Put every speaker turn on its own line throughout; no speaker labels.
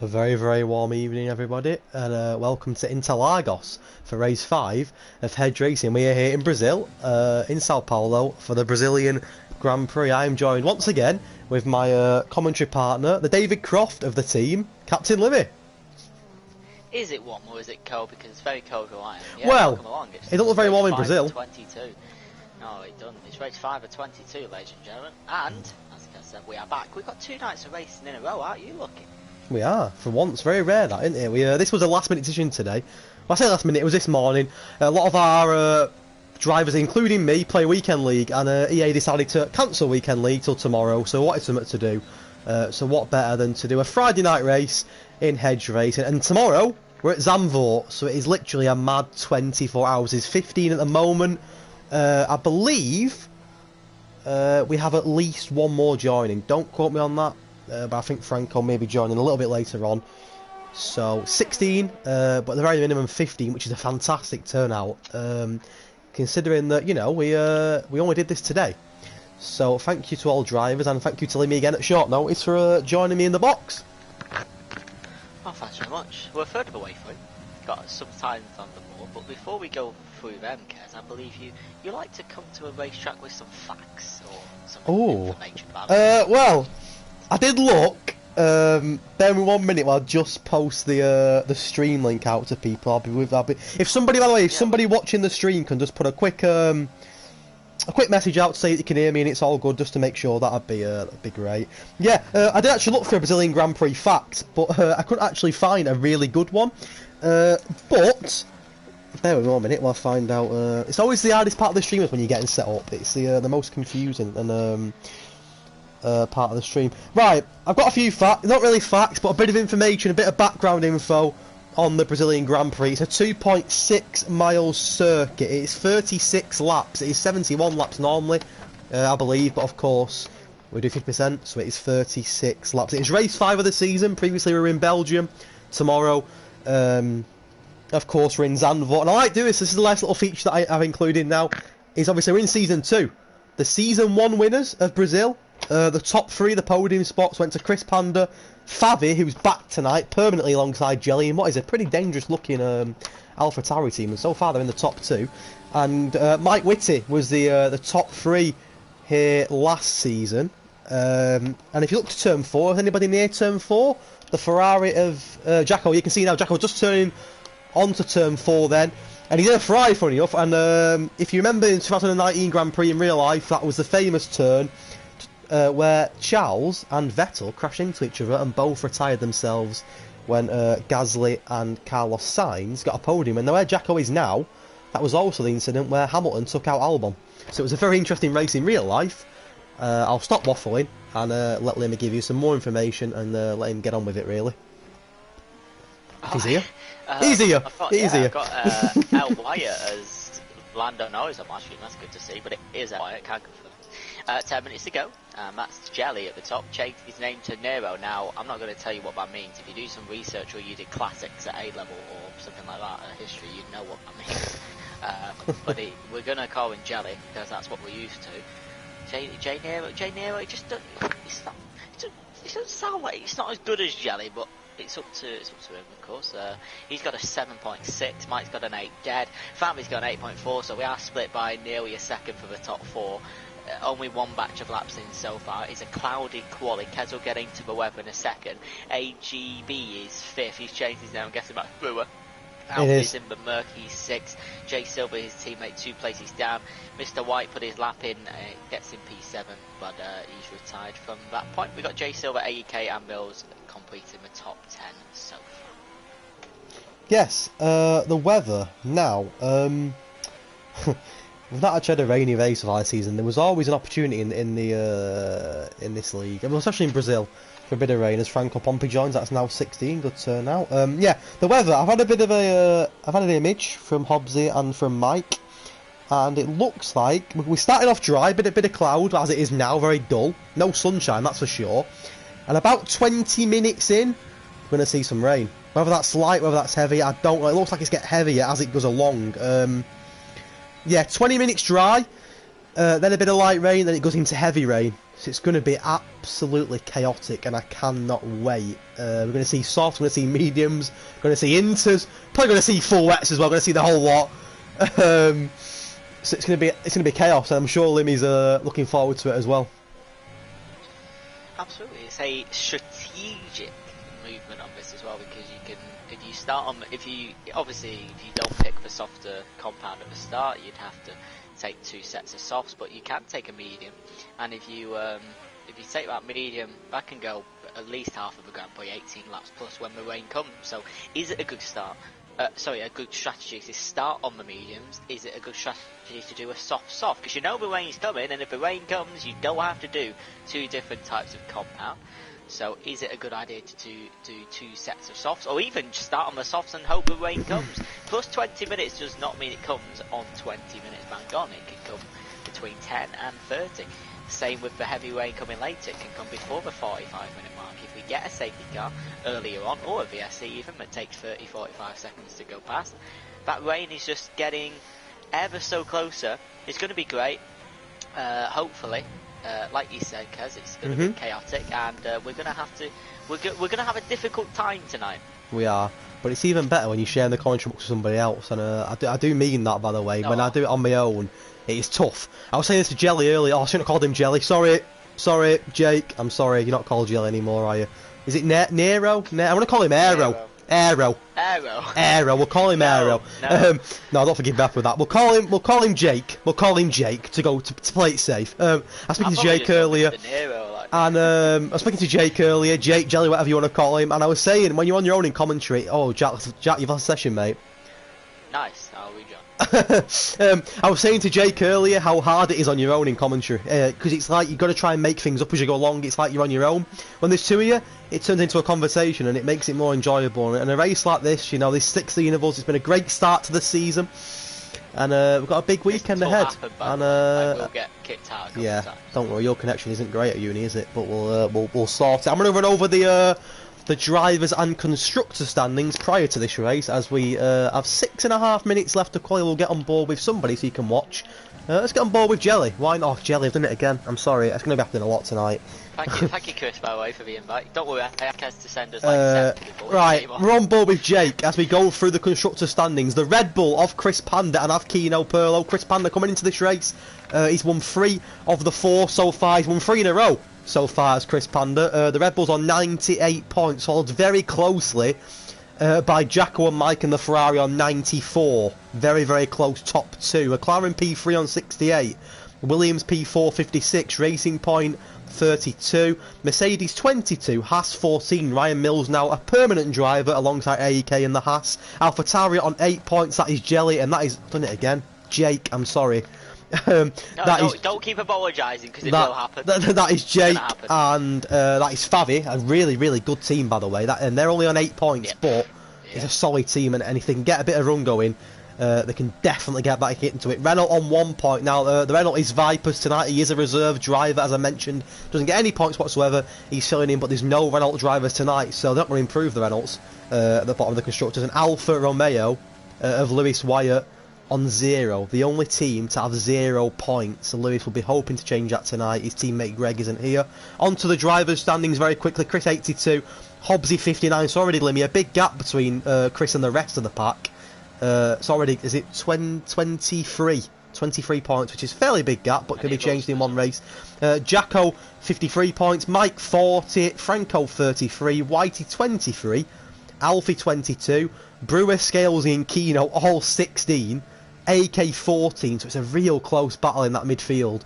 A very, very warm evening, everybody, and welcome to Interlagos for race 5 of Hedge Racing. We are here in Brazil, in Sao Paulo, for the Brazilian Grand Prix. I am joined once again with my commentary partner, the David Croft of the team, Captain Livy.
Is it warm or is it cold? Because it's very cold where I am.
Yeah, well, it doesn't look very warm in Brazil.
22. No, it doesn't. It's race 5 of 22, ladies and gentlemen. And, as I said, we are back. We've got 2 nights of racing in a row, aren't you lucky?
We are, for once. Very rare, that, isn't it? This was a last-minute decision today. Well, I say last minute, it was this morning. A lot of our drivers, including me, play Weekend League, and EA decided to cancel Weekend League till tomorrow, so we wanted something to do. So what better than to do a Friday night race in Hedge Racing. And tomorrow, we're at Zandvoort, so it is literally a mad 24 hours. It's 15 at the moment. I believe we have at least one more joining. Don't quote me on that. But I think Franco may be joining a little bit later on. So 16, but the very minimum 15, which is a fantastic turnout, considering that, you know, we only did this today. So thank you to all drivers, and thank you to Limmy again at short notice for joining me in the box.
Oh, thanks very much. We're a third of the way through. Got some times on the board, but before we go through them, Kez, I believe you like to come to a racetrack with some facts or some information about it.
Well, I did look. Bear with me 1 minute while I just post the stream link out to people. If somebody, by the way, somebody watching the stream can just put a quick message out to say that you can hear me and it's all good, just to make sure, that'd be great. Yeah, I did actually look for a Brazilian Grand Prix fact, but I couldn't actually find a really good one. But bear with me 1 minute while I find out. It's always the hardest part of the stream is when you're getting set up. It's the most confusing and part of the stream. Right, I've got a few facts, not really facts, but a bit of information, a bit of background info on the Brazilian Grand Prix. It's a 2.6 mile circuit. It's 36 laps. It is 71 laps normally, I believe, but of course we do 50%, so it is 36 laps. It is race 5 of the season. Previously we were in Belgium. Tomorrow, of course, we're in Zandvoort. And I like doing this. This is the last little feature that I've included now. Is obviously we're in season 2. The season 1 winners of Brazil. The top 3 of the podium spots went to Chris Panda, Favi, who's back tonight permanently alongside Jelly, and what is a pretty dangerous looking AlphaTauri team, and so far they're in the top 2. And Mike Whitty was the top 3 here last season. And if you look to turn 4, is anybody near turn 4? The Ferrari of Jacko, you can see now Jacko just turning onto turn 4 then. And he's in a Ferrari, funny enough, and if you remember in 2019 Grand Prix in real life, that was the famous turn where Charles and Vettel crashed into each other and both retired themselves when Gasly and Carlos Sainz got a podium. And where Jacko is now, that was also the incident where Hamilton took out Albon. So it was a very interesting race in real life. I'll stop waffling and let Limmy give you some more information and let him get on with it, really. He's here. Easier.
I got El Wire as Lando Norris on my stream. That's good to see, but it is El Wire, can't confirm. 10 minutes to go. That's Jelly at the top, changed his name to Nero. Now, I'm not going to tell you what that means. If you do some research or you did classics at A-level or something like that, history, you'd know what that means. But we're going to call him Jelly, because that's what we're used to. J Nero, it just doesn't sound like, it's not as good as Jelly, but it's up to him, of course. He's got a 7.6, Mike's got an 8 dead, Favi's got an 8.4, so we are split by nearly a second for the top 4. Only one batch of laps in so far. It's a cloudy quali. Kez will get into the weather in a second. AGB is 5th. He's changed his name. I'm guessing that's Brewer. Alpha's in the murky 6th. Jay Silver, his teammate, 2 places down. Mr. White put his lap in, gets in P7, but he's retired from that point. We've got Jay Silver, AEK and Mills completing the top 10 so far.
Yes, the weather now. We've not actually had a rainy race of our season. There was always an opportunity in this league, especially in Brazil, for a bit of rain. As Franco Pompi joins, that's now 16. Good turnout. Yeah, the weather. I've had a bit of I've had an image from Hobbsy and from Mike, and it looks like we started off dry, bit of cloud as it is now, very dull. No sunshine, that's for sure. And about 20 minutes in, we're gonna see some rain. Whether that's light, whether that's heavy, I don't know. It looks like it's getting heavier as it goes along. Yeah, 20 minutes dry, then a bit of light rain, then it goes into heavy rain. So it's going to be absolutely chaotic, and I cannot wait. We're going to see softs, we're going to see mediums, we're going to see inters, probably going to see full wets as well. We're going to see the whole lot. So it's going to be chaos, and I'm sure Limmy's looking forward to it as well.
Absolutely, it's a strategic movement on this as well, because you can, if you start on, if you don't pick the softer compound at the start, you'd have to take 2 sets of softs, but you can take a medium, and if you take that medium, that can go at least half of the Grand Prix, 18 laps plus when the rain comes. So is it a good start? A good strategy to start on the mediums? Is it a good strategy to do a soft? Because you know the rain's coming, and if the rain comes, you don't have to do 2 different types of compound. So is it a good idea to do 2 sets of softs, or even just start on the softs and hope the rain comes? Plus 20 minutes does not mean it comes on 20 minutes bang on. It can come between 10 and 30. Same with the heavy rain coming later. It can come before the 45-minute mark. If we get a safety car earlier on, or a VSC even, that takes 30-45 seconds to go past, that rain is just getting ever so closer. It's going to be great, hopefully. Like you said, Kez, it's going to be chaotic, and we're going to have a difficult time tonight.
We are, but it's even better when you share the commentary box with somebody else, and I do mean that, by the way. When I do it on my own, it is tough. I was saying this to Jelly earlier. Oh, I shouldn't have called him Jelly. Sorry, Jake. I'm sorry. You're not called Jelly anymore, are you? Is it Nero? I want to call him Aero. Aero. We'll call him Aero.
No.
No, I don't forgive Beth with that. We'll call him Jake. We'll call him Jake to go to play it safe. I was speaking to Jake earlier. And I was speaking to Jake earlier. Jake, Jelly, whatever you want to call him. And I was saying, when you're on your own in commentary, oh, Jack, you've had a session, mate.
Nice. I'll rejoin.
I was saying to Jake earlier how hard it is on your own in commentary, because it's like you've got to try and make things up as you go along. It's like you're on your own. When there's 2 of you, it turns into a conversation, and it makes it more enjoyable. And a race like this, you know, there's 16 of us. It's been a great start to the season, and we've got a big weekend ahead. And
I will get kicked out.
Yeah, don't worry, your connection isn't great at uni, is it? But we'll sort it. I'm going to run over the drivers and constructor standings prior to this race, as we have 6.5 minutes left to qualify. We'll get on board with somebody so you can watch. Let's get on board with Jelly. Why not? Jelly, I've done it again. I'm sorry, it's going to be happening a lot tonight.
Thank you, Chris, by the way, for the invite. Don't worry, I have to send us like 7 people.
Right, we're on board with Jake as we go through the constructor standings. The Red Bull of Chris Panda and Avkino Perlo. Chris Panda coming into this race. He's won 3 of the 4 so far. He's won 3 in a row so far as Chris Panda. The Red Bull's on 98 points, followed very closely by Jacko and Mike and the Ferrari on 94. Very, very close top 2. McLaren P3 on 68. Williams P4 56. Racing Point 32. Mercedes 22. Haas 14. Ryan Mills now a permanent driver alongside AEK in the Haas. AlphaTauri on 8 points. That is Jelly, and that is, I've done it again, Jake, I'm sorry.
Don't keep apologising, because it will happen.
That is Jake, and that is Favi, a really, really good team, by the way. And they're only on 8 points, but it's a solid team, and if they can get a bit of run going, they can definitely get back into it. Renault on 1 point. Now, the Renault is Vipers tonight. He is a reserve driver, as I mentioned. Doesn't get any points whatsoever. He's filling in, but there's no Renault drivers tonight, so they're not going to improve the Renaults at the bottom of the constructors. And Alfa Romeo of Lewis Wyatt on 0, the only team to have 0 points. So Lewis will be hoping to change that tonight. His teammate Greg isn't here. On to the drivers' standings very quickly. Chris 82, Hobbsy 59. It's already, Limmy, a big gap between Chris and the rest of the pack. It's already, is it 23 points, which is a fairly big gap, but can be changed in one race. Jacko 53 points, Mike 40, Franco 33, Whitey 23, Alfie 22, Brewer, Scalesy and Keno all 16. AK 14, so it's a real close battle in that midfield.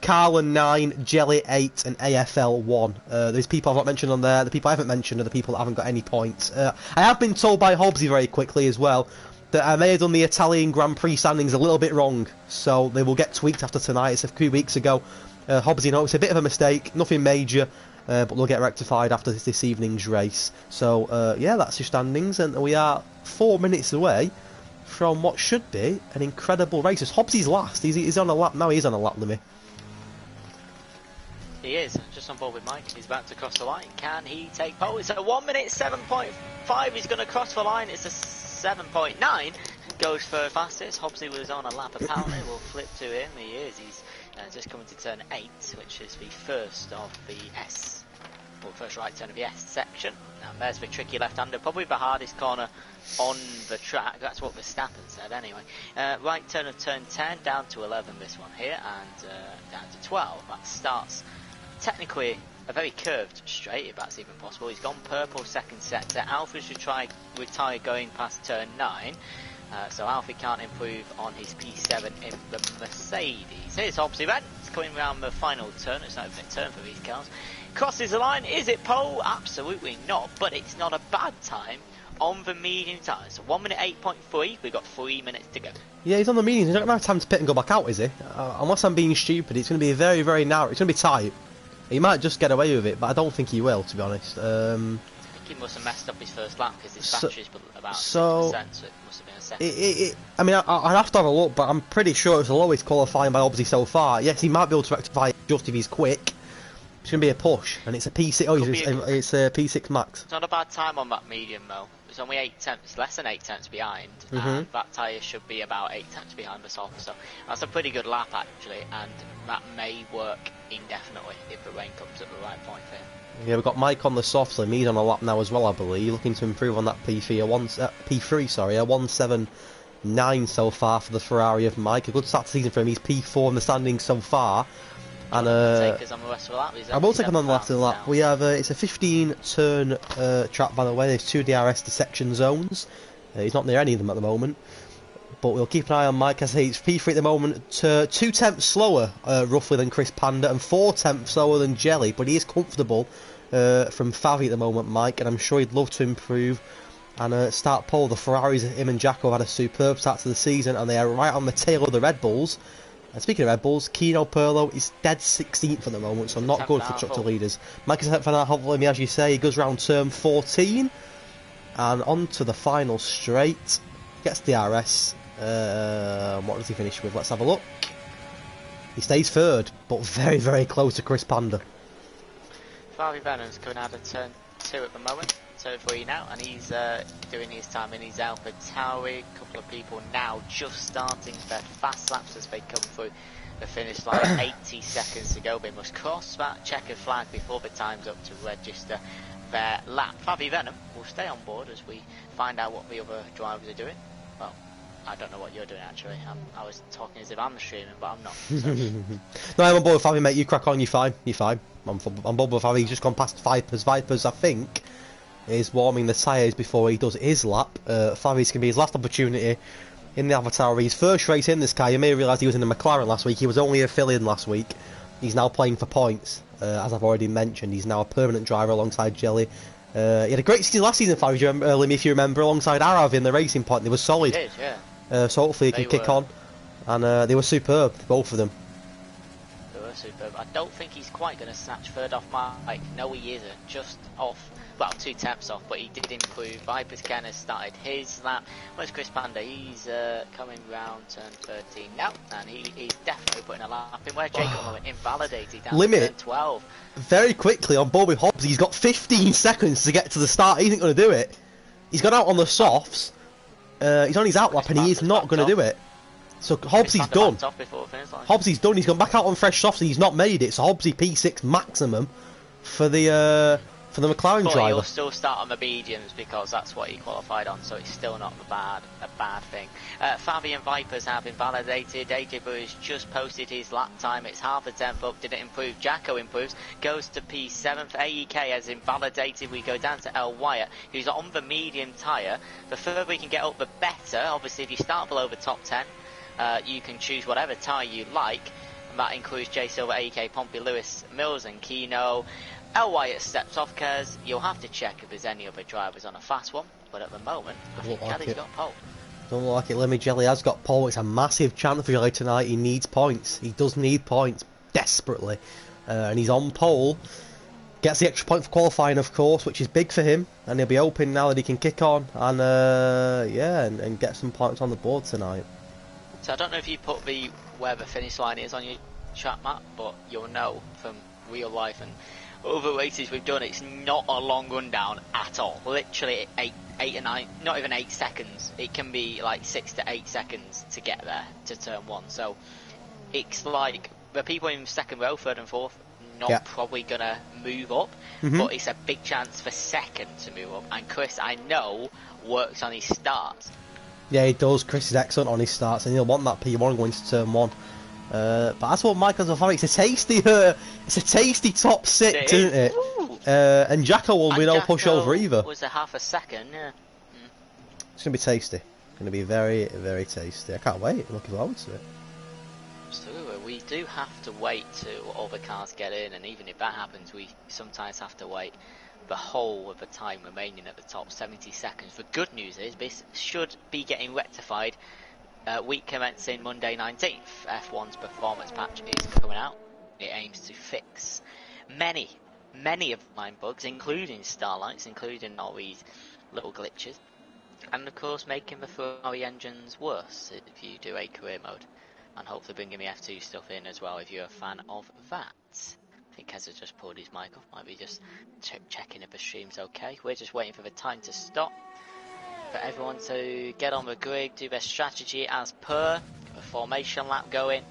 Carlin 9, Jelly 8 and AFL 1. There's people I've not mentioned on there. The people I haven't mentioned are the people that haven't got any points. I have been told by Hobbsy very quickly as well that I may have done the Italian Grand Prix standings a little bit wrong, so they will get tweaked after tonight. It's a few weeks ago. Hobbsy knows it's a bit of a mistake, nothing major, but they'll get rectified after this evening's race. So yeah, that's your standings, and we are 4 minutes away from what should be an incredible race. As Hobbsy's last, he's on a lap now. He's on a lap, Limmy.
He is just on board with Mike. He's about to cross the line. Can he take pole? It's a 1 minute 7.5. He's going to cross the line. It's a 7.9. goes for fastest. Hobbsy was on a lap apparently. We'll flip to him. He is. He's just coming to turn 8, which is the first of the S. Well, first right turn of the S section. Now there's the tricky left-hander, probably the hardest corner on the track. That's what Verstappen said anyway. Right turn of turn 10, down to 11 this one here, and down to 12. That starts technically a very curved straight, if that's even possible. He's gone purple second sector. Alfie should try retire going past turn 9. So Alfie can't improve on his P7 in the Mercedes. Here's Hobbsy then. It's coming around the final turn. It's not even a turn for these cars. Crosses the line. Is it pole? Absolutely not. But it's not a bad time on the medium tyre. So 1 minute 8.3. We've got 3 minutes to go.
Yeah, he's on the mediums. He's not going to have time to pit and go back out, is he? Unless I'm being stupid, it's going to be very, very narrow. It's going to be tight. He might just get away with it, but I don't think he will, to be honest. I think
he must have messed up his first lap because his battery's about 6%, so it must have been a second.
I mean, I'd have to have a look, but I'm pretty sure it's the lowest qualifying by Hobbsy so far. Yes, he might be able to rectify it just if he's quick. It's going to be a push, and it's a P6. Oh, it's a P6 max.
It's not a bad time on that medium, though. It's only 8 tenths, less than 8 tenths behind, and that tyre should be about 8 tenths behind the soft. So that's a pretty good lap, actually, and that may work indefinitely if the rain comes at the right point for him.
Yeah, we've got Mike on the soft slim. He's on a lap now as well, I believe. Looking to improve on that P3, a 179 so far for the Ferrari of Mike. A good start to the season for him. He's P4 in the standings so far. And
take us on the rest of the lap.
I will take him on the last of the lap. We have it's a 15 turn track, by the way. There's 2 DRS to section zones. He's not near any of them at the moment, but we'll keep an eye on Mike. As I say, it's P3 at the moment, 2 tenths slower roughly than Chris Panda and 4 tenths slower than Jelly, but he is comfortable from Favi at the moment, Mike, and I'm sure he'd love to improve and start pole. The Ferraris, him and Jacko, had a superb start to the season, and they are right on the tail of the Red Bulls. And speaking of Red Bulls, Kino Perlo is dead 16th at the moment, so not good for truck to leaders. Mike is at for that, hopefully, as you say, he goes round turn 14 and on to the final straight. Gets the RS. What does he finish with? Let's have a look. He stays third, but very, very close to Chris Panda.
Favi Venom's coming out of turn 2 at the moment. Turn 3 now, and he's doing his time in his Alpha Tauri. A couple of people now just starting their fast laps as they come through the finish line. 80 seconds to go. They must cross that checkered flag before the time's up to register their lap. Favi Venom will stay on board as we find out what the other drivers are doing. Well, I don't know what you're doing actually. I was talking as if I'm streaming, but I'm not. So.
No, I'm on board with Favi, mate. You crack on. You're fine. You're fine. I'm on board with Favi. He's just gone past Vipers. Vipers, I think, is warming the tyres before he does his lap. Favi's going to be his last opportunity in the Avatar. His first race in this car. You may realise he was in the McLaren last week. He was only a fill-in last week. He's now playing for points. As I've already mentioned, he's now a permanent driver alongside Jelly. He had a great season last season, Favi, if you remember, alongside Arav in the Racing Point. They were solid.
He did, yeah.
So hopefully he can kick on. And they were superb, both of them.
They were superb. I don't think he's quite going to snatch third off Mike. No, he isn't. Just off. Well, 2 tenths off, but he did improve. Vipers Ken has started his lap. Where's Chris Panda? He's coming round turn 13 now, and he's definitely putting a lap in. Where Jacob invalidated down to turn 12.
Very quickly on board with Hobbs. He's got 15 seconds to get to the start. He isn't going to do it. He's gone out on the softs. He's on his outlap, and he is not going to do it. So Hobbsy's done. Hobbsy's done. He's gone back out on fresh softs, and he's not made it. So Hobbsy P6 maximum for the McLaren driver.
He'll still start on the mediums because that's what he qualified on, so it's still not a bad thing. Fabi and Vipers have invalidated. AJ Brewers just posted his lap time. It's half a tenth up. Did it improve? Jacko improves. Goes to P7th. AEK has invalidated. We go down to El Wyatt, who's on the medium tyre. The further we can get up, the better. Obviously, if you start below the top 10, you can choose whatever tyre you like. And that includes J Silver, AEK, Pompey, Lewis, Mills and Kino. El Wyatt steps off because you'll have to check if there's any other drivers on a fast one, but at the moment, I think Jelly's got pole.
Don't look like it, Lemmy. Jelly has got pole. It's a massive chance for Jelly tonight. He needs points. He does need points desperately, and he's on pole. Gets the extra point for qualifying, of course, which is big for him, and he'll be hoping now that he can kick on and and get some points on the board tonight.
So I don't know if you put where the finish line is on your chat map, but you'll know from real life and other races we've done, it's not a long rundown at all. Literally 8 or 9, not even 8 seconds. It can be like 6 to 8 seconds to get there to turn 1. So it's like the people in second row, third and fourth, not probably gonna move up, but it's a big chance for second to move up. And Chris, I know, works on his starts.
Yeah, he does. Chris is excellent on his starts, and he'll want that P1 going to turn 1. But that's what Michael's a it's a tasty top 6, isn't it? And Jacko will be no pushover either.
Was a half a second, yeah.
It's gonna be tasty. Gonna be very, very tasty. I can't wait. I'm looking forward to it.
Absolutely. We do have to wait till all the cars get in, and even if that happens, we sometimes have to wait the whole of the time remaining at the top, 70 seconds. The good news is this should be getting rectified week commencing Monday 19th. F1's performance patch is coming out. It aims to fix many of line bugs, including starlights, including all these little glitches, and of course making the Ferrari engines worse if you do a career mode, and hopefully bringing the F2 stuff in as well if you're a fan of that. I think Hedge has just pulled his mic off, might be just checking if the stream's okay. We're just waiting for the time to stop, for everyone to get on the grid, do their strategy as per, get the formation lap going.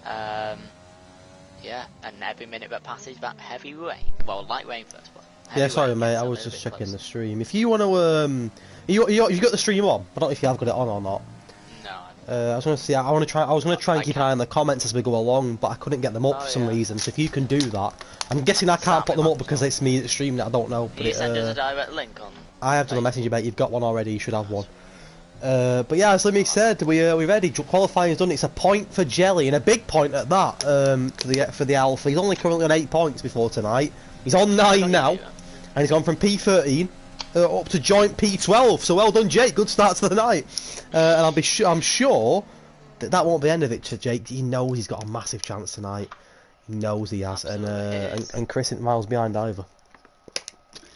Yeah, and every minute that passes, that heavy rain. Well, light rain first, but
yeah, sorry mate, I was just checking the stream. If you want to, you got the stream on? I don't know if you have got it on or not.
No.
I was going to see. I was going to try and keep an eye on the comments as we go along, but I couldn't get them up for some reason. So if you can do that, I'm guessing I can't put them up because it's me that's streaming it. I don't know.
But you send us a direct link on.
I have done a message about. You've got one already. You should have one. But yeah, as Limmy said, we're ready. Qualifying's done. It's a point for Jelly, and a big point at that. For the Alpha, he's only currently on 8 points before tonight. He's on 9 now, and he's gone from P13 up to joint P12. So well done, Jake. Good start to the night. And I'm sure that won't be the end of it to Jake. He knows he's got a massive chance tonight. He knows he has, and Chris isn't miles behind either.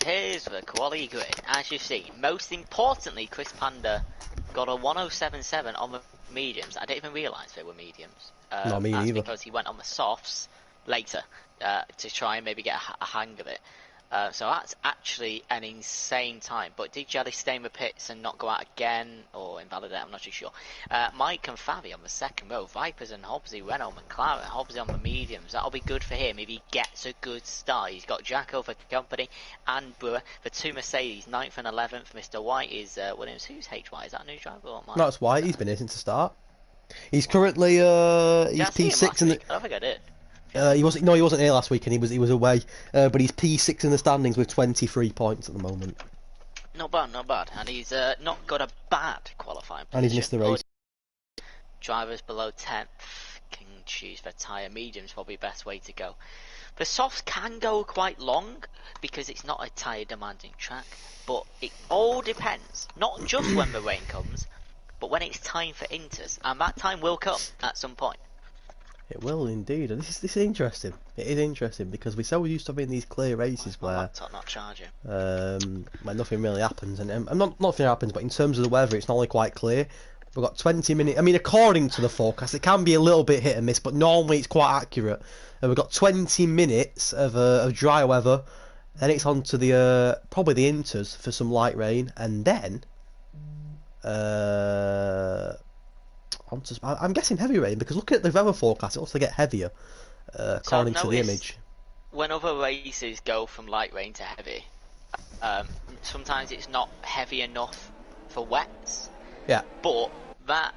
Here's the quality grid. As you see, most importantly, Chris Panda got a 1077 on the mediums. I didn't even realise they were mediums.
Not me either.
Because he went on the softs later to try and maybe get a hang of it. So that's actually an insane time. But did Jelly stay in the pits and not go out again or invalidate? I'm not too sure. Mike and Favi on the second row. Vipers and Hobbsy, Renault, McLaren. Hobbsy on the mediums. That'll be good for him if he gets a good start. He's got Jacko for company and Brewer. The two Mercedes, 9th and 11th. Mr. White is Williams. Who's HY? Is that a new driver or Mike?
No, it's White. He's been here since the start. He's currently he's P6 in the.
I don't think I did.
He wasn't here last week, and he was away. But he's P6 in the standings with 23 points at the moment.
Not bad, not bad. And he's not got a bad qualifying position.
And he's missed the race.
Drivers below 10th can choose their tyre. Medium's probably the best way to go. The softs can go quite long because it's not a tyre demanding track, but it all depends. Not just when the rain comes, but when it's time for inters, and that time will come at some point.
It will indeed, and this is interesting. It is interesting because we're so used to having these clear races where
laptop not charging.
Where nothing really happens, and nothing happens. But in terms of the weather, it's not only quite clear. We've got 20 minutes. I mean, according to the forecast, it can be a little bit hit and miss, but normally it's quite accurate. And we've got 20 minutes of dry weather, then it's on to the probably the inters for some light rain, and then I'm guessing heavy rain because look at the weather forecast. It also get heavier according to the image.
When other races go from light rain to heavy, sometimes it's not heavy enough for wets.
Yeah.
But that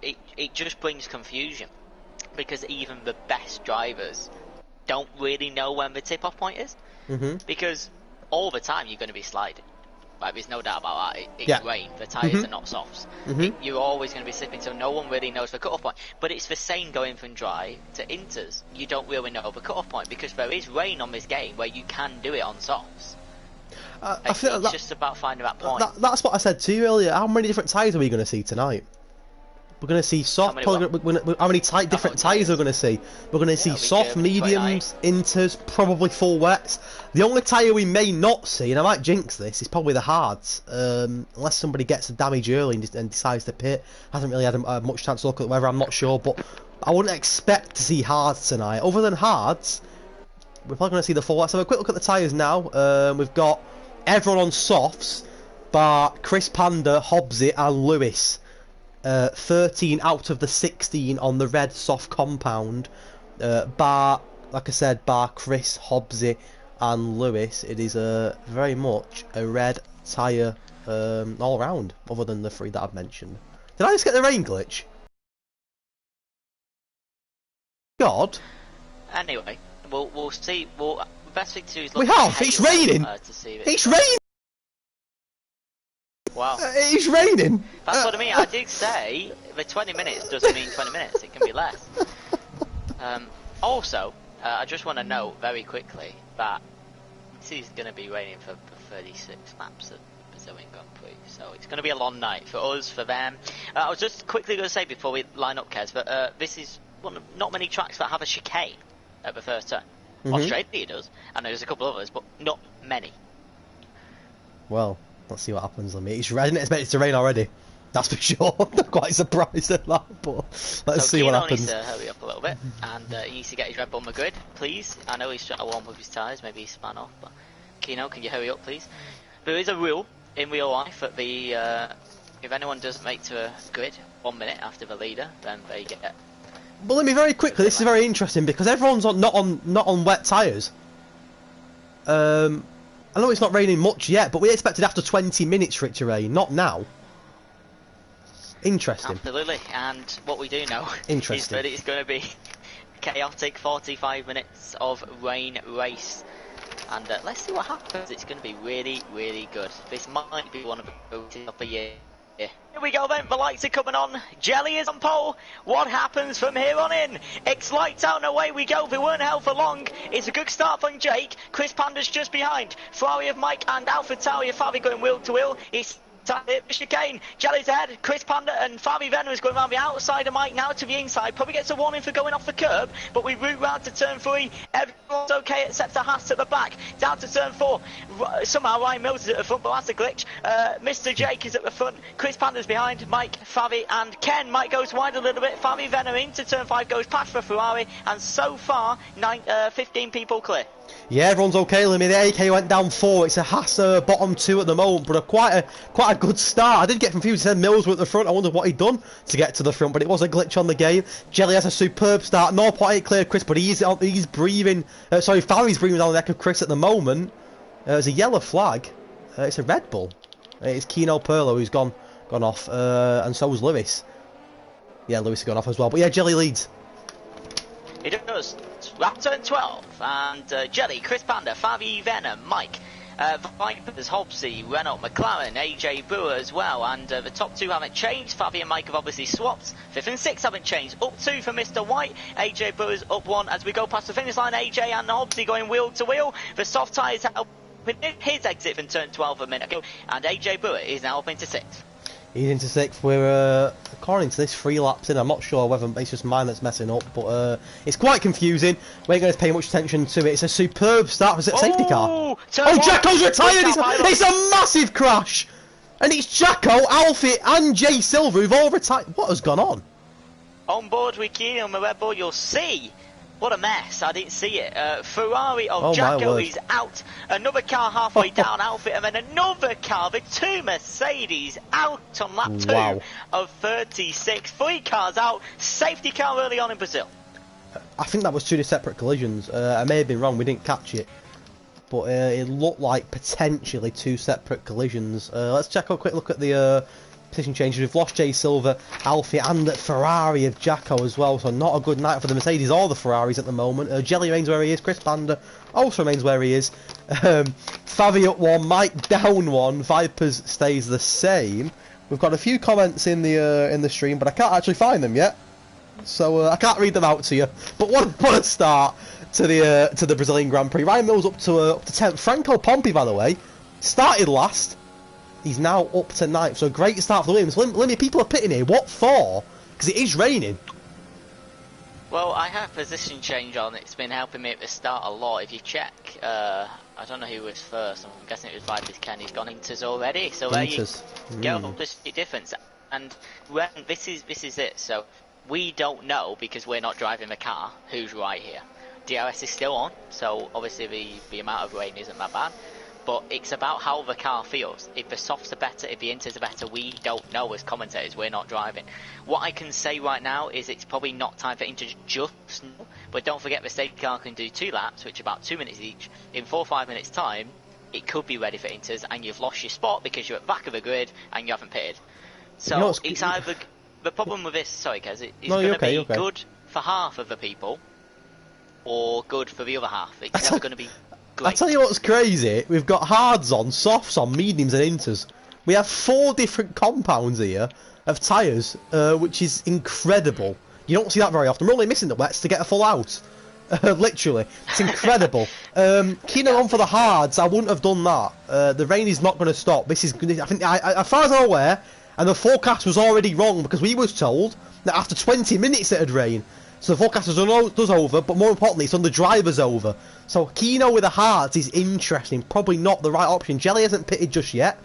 it just brings confusion because even the best drivers don't really know when the tip-off point is because all the time you're going to be sliding. Right, there's no doubt about that. It's rain. The tyres are not softs. You're always going to be slipping, so no one really knows the cut-off point. But it's the same going from dry to inters. You don't really know the cut-off point because there is rain on this game where you can do it on softs.
I feel
it's just about finding that point.
That's what I said to you earlier. How many different tyres are we going to see tonight? We're going to see soft. How many different tyres are we going to see? We're going to see soft, mediums, inters, probably full wets. The only tyre we may not see, and I might jinx this, is probably the hards, unless somebody gets a damage early and decides to pit. Hasn't really had much chance to look at the weather. I'm not sure, but I wouldn't expect to see hards tonight. Other than hards, we're probably going to see the full wets. So have a quick look at the tyres now. We've got everyone on softs. bar Chris Panda, Hobbsy and Lewis. 13 out of the 16 on the red soft compound. Bar, like I said, bar Chris, Hobbsy and Lewis. It is very much a red tyre all round, other than the 3 that I've mentioned. Did I just get the rain glitch? God.
Anyway, we'll see. The best thing to do is
We
look
have.
at
It's
Halo,
raining.
To see if
It's raining.
Wow.
It's raining.
That's what I mean. I did say the 20 minutes doesn't mean 20 minutes. It can be less. Also, I just want to note very quickly that this is going to be raining for 36 laps at Brazilian Grand Prix. So it's going to be a long night for us, for them. I was just quickly going to say before we line up, Kez, but this is one of not many tracks that have a chicane at the first turn. Australia does, and there's a couple others, but not many.
Well, let's see what happens. I didn't expect it to rain already. That's for sure. I'm quite surprised at that, but let's see what happens.
Needs to hurry up a little bit, and he needs to get his Red Bull on the grid, please. I know he's trying to warm up his tyres, maybe he's spun off, but Kino, can you hurry up, please? There is a rule in real life that if anyone doesn't make to a grid 1 minute after the leader, then they get.
But let me very quickly. This is very interesting because everyone's not on wet tyres. I know it's not raining much yet, but we expected after 20 minutes for it to rain, not now. Interesting.
Absolutely, and what we do know is that it's going to be chaotic 45 minutes of rain race. And let's see what happens. It's going to be really, really good. This might be one of the races of the year. Here we go then, the lights are coming on. Jelly is on pole. What happens from here on in? It's lights out and away we go. They weren't held for long. It's a good start from Jake. Chris Panda's just behind. Ferrari of Mike and Alpha Tauri of Fabi going wheel to wheel. It's chicane. Jelly's ahead. Chris Panda and Fabi Venom is going around the outside of Mike now to the inside. Probably gets a warning for going off the curb, but we route round to turn 3. Everyone's okay except the Haas at the back. Down to turn 4. Somehow Ryan Mills is at the front, but that's a glitch. Mr. Jake is at the front. Chris Panda's behind. Mike, Fabi and Ken. Mike goes wide a little bit. Fabi Venom into turn 5 goes past for Ferrari, and so far 15 people clear.
Yeah, everyone's okay. Limmy. The AK went down 4. It's a Haas bottom 2 at the moment, but quite a good start. I did get confused. It said Mills were at the front. I wondered what he'd done to get to the front, but it was a glitch on the game. Jelly has a superb start. 0.8 clear Chris, but he's breathing. Farry's breathing down the neck of Chris at the moment. There's a yellow flag. It's a Red Bull. It's Kino Perlo who's gone off, and so was Lewis. Yeah, Lewis has gone off as well. But yeah, Jelly leads.
He does. Lap turn 12, and Jelly, Chris Panda, Fabi Venom, Mike, Vipers, Hobbsy, Renault, McLaren, AJ Brewer as well, and the top 2 haven't changed. Fabi and Mike have obviously swapped. 5th and 6th haven't changed. Up 2 for Mr. White. AJ Brewer's up 1 as we go past the finish line. AJ and Hobbsy going wheel to wheel. The soft tyres helping his exit from turn 12 a minute ago, and AJ Brewer is now up into 6th.
He's into 6th. We're, according to this, 3 laps in. I'm not sure whether it's just mine that's messing up, but it's quite confusing. We ain't going to pay much attention to it. It's a superb start. Was it a safety car? Oh, Jacko's retired! It's a massive crash! And it's Jacko, Alfie, and Jay Silver who've all retired. What has gone on?
On board with Key on the Red Bull, you'll see. What a mess, I didn't see it. Ferrari of Jacko is out. Another car halfway down Outfit, and then another car, the 2 Mercedes, out on lap 2 of 36. 3 cars out. Safety car early on in Brazil.
I think that was 2 separate collisions. I may have been wrong, we didn't catch it. But it looked like potentially 2 separate collisions. Let's check a quick look at the position changes. We've lost Jay Silver, Alfie, and Ferrari of Jacko as well, so not a good night for the Mercedes or the Ferraris at the moment. Jelly remains where he is. Chris Panda also remains where he is. Favi up 1, Mike down 1. Vipers stays the same. We've got a few comments in the stream, but I can't actually find them yet, so I can't read them out to you. But what a start to the Brazilian Grand Prix. Ryan Mills up to 10th. Franco Pompi, by the way, started last. He's now up to 9th, so a great start for the Williams. Limmy, people are pitting here. What for? Because it is raining.
Well, I have position change on. It's been helping me at the start a lot. If you check, I don't know who was first. I'm guessing it was Vipers Ken. He's gone Inters already. So there you go. There's a difference. And when this is it. So we don't know, because we're not driving the car, who's right here. DRS is still on, so obviously the amount of rain isn't that bad. but it's about how the car feels. If the softs are better, if the inters are better, we don't know as commentators. We're not driving. What I can say right now is it's probably not time for inters just now, but don't forget the safety car can do 2 laps, which are about 2 minutes each. In 4 or 5 minutes time, it could be ready for inters, and you've lost your spot because you're at the back of the grid and you haven't pitted. So it's either the problem with this. Sorry, Kez, it's going to be good for half of the people, or good for the other half. It's never going to be great. I
tell you what's crazy. We've got hards on, softs on, mediums and inters. We have 4 different compounds here of tyres, which is incredible. You don't see that very often. We're only missing the wets to get a full out. Literally, it's incredible. Kino on for the hards. I wouldn't have done that. The rain is not going to stop. This is, I think, as far as I'm aware, and the forecast was already wrong because we was told that after 20 minutes it'd rain. So the forecast does over, but more importantly, it's on the drivers over. So Kino with the hards is interesting. Probably not the right option. Jelly hasn't pitted just yet.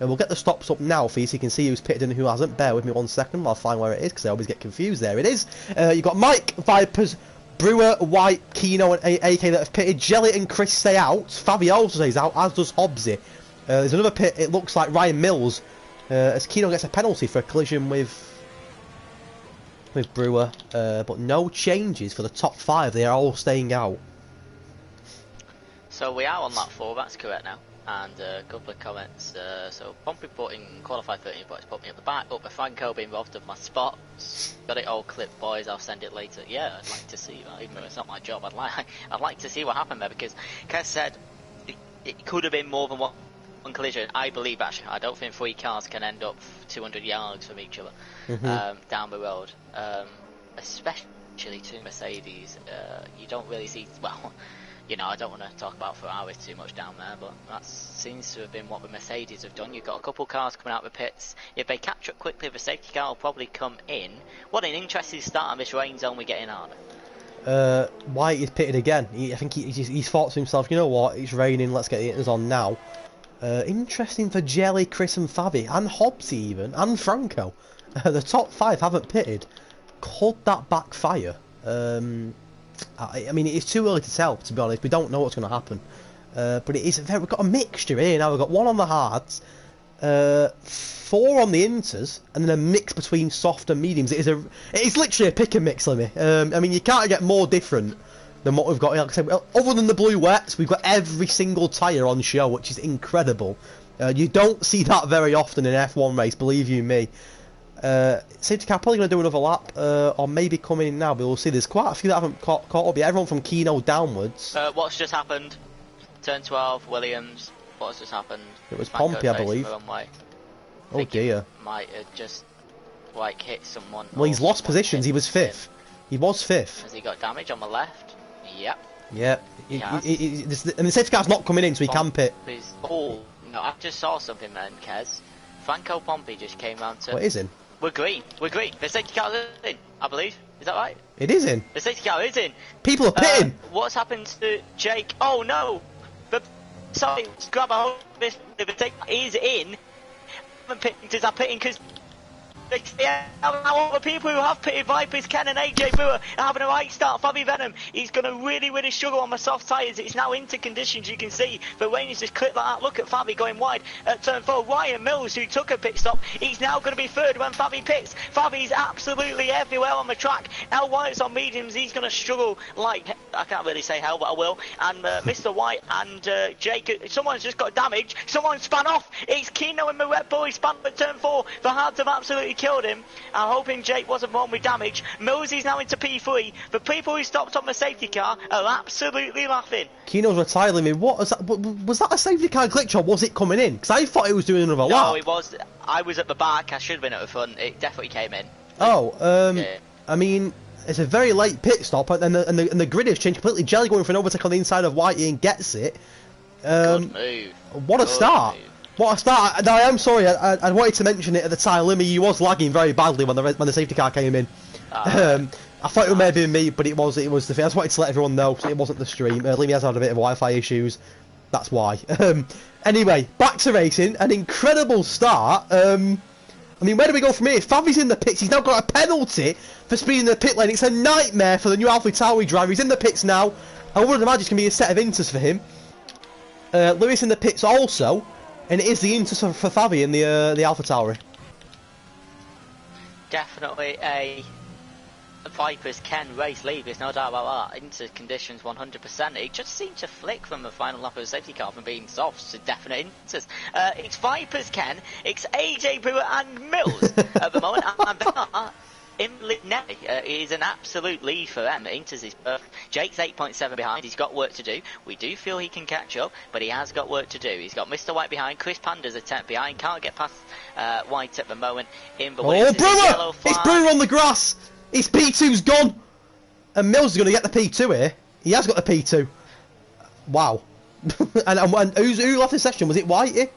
And we'll get the stops up now for you so you can see who's pitted and who hasn't. Bear with me 1 second while I find where it is because I always get confused. There it is. You've got Mike, Vipers, Brewer, White, Kino and AK that have pitted. Jelly and Chris stay out. Favi also stays out, as does Hobbsy. There's another pit, it looks like Ryan Mills, as Kino gets a penalty for a collision with Brewer. But no changes for the top 5. They are all staying out.
So we are on lap 4, that's correct now. And a couple of comments. So Pompey put in qualified 13 points, put me at the back. Up with Franco being robbed of my spots. Got it all clipped, boys. I'll send it later. Yeah, I'd like to see that. Even though it's not my job, I'd like to see what happened there because Kes said it could have been more than one collision. I believe actually. I don't think 3 cars can end up 200 yards from each other down the road. Especially 2 Mercedes. You don't really see. Well. You know, I don't want to talk about Ferraris too much down there, but that seems to have been what the Mercedes have done. You've got a couple cars coming out of the pits. If they catch up quickly, the safety car will probably come in. What an interesting start on this rain zone we're getting on.
White is pitted again. I think he's thought to himself, you know what, it's raining, let's get the hitters on now. Interesting for Jelly, Chris and Fabi, and Hobbs even, and Franco. The top 5 haven't pitted. Could that backfire? I mean, it's too early to tell, to be honest. We don't know what's going to happen. But it is we've got a mixture here now. We've got 1 on the hards, 4 on the inters, and then a mix between soft and mediums. It is literally a pick and mix, Lemmy. I mean, you can't get more different than what we've got here. Like I said, other than the blue wets, we've got every single tyre on show, which is incredible. You don't see that very often in an F1 race, believe you me. Safety car probably going to do another lap, or maybe coming in now, but we'll see. There's quite a few that haven't caught up yet. Everyone from Kino downwards.
What's just happened? Turn 12, Williams. What's just happened?
It was Pompey, I believe. Oh dear.
Might have just like hit someone.
Well, he's lost positions. He was 5th. He was 5th.
Has he got damage on the left? Yep.
Yep. And the safety car's not coming in, so he can pit.
Oh no! I just saw something then, Kez. Franco Pompey just came round to.
What is in?
We're green. We're green. The safety car is in, I believe. Is that right?
It is in.
The safety car is in.
People are pitting.
What's happened to Jake? Oh no! Sorry, grab a hold of this. The safety car is in. Is that pitting because all the people who have pitted, Vipers, Ken and AJ Brewer, are having a right start. Fabi Venom, he's going to really struggle on the soft tyres. It's now into conditions, you can see. The rain is just clipped like that. Look at Fabi going wide at turn 4. Ryan Mills, who took a pit stop, he's now going to be 3rd when Fabi pits. Fabi's absolutely everywhere on the track. Al White's on mediums. He's going to struggle like, I can't really say hell, but I will. And Mr. White and Jake, someone's just got damage. Someone spun off. It's Kino and the Red Bull. He spun at turn 4. The Hards have absolutely killed him. I'm hoping Jake wasn't wrong with damage. Mills is now into P3. The people who stopped on the safety car are absolutely laughing.
Kino's retiring me. What was that? Was that a safety car glitch or was it coming in? Because I thought it was doing another lap.
No, it was. I was at the back. I should have been at the front. It definitely came in.
Yeah. I mean, it's a very late pit stop, and the grid has changed completely. Jelly going for an overtake on the inside of Whitey and gets it.
Good move.
What a start.
Move.
What a start. Now, I am sorry, I wanted to mention it at the time. Limmy, he was lagging very badly when the safety car came in. I thought it may have been me, but it was the thing. I just wanted to let everyone know it wasn't the stream. Limmy has had a bit of Wi-Fi issues. That's why. Anyway, back to racing. An incredible start. I mean, where do we go from here? Favi's in the pits. He's now got a penalty for speeding in the pit lane. It's a nightmare for the new AlphaTauri driver. He's in the pits now. I wouldn't imagine it's going to be a set of inters for him. Lewis in the pits also, and it is the Inter for Fabi in the Alpha Tauri.
Definitely a Vipers can race lead, there's no doubt about that. Into conditions 100%. It just seemed to flick from the final lap of the safety car from being softs to definite inters. It's Vipers Ken, it's AJ Brewer and Mills at the moment, and in Nelly is an absolute lead for them. Inters is perfect. Jake's 8.7 behind. He's got work to do. We do feel he can catch up, but he has got work to do. He's got Mr. White behind. Chris Panda's a 10th behind. Can't get past White at the moment. In the
Brewer! It's Brewer on the grass. His P2's gone, and Mills is going to get the P2 here. He has got the P2. Wow. and who left the session? Was it Whitey?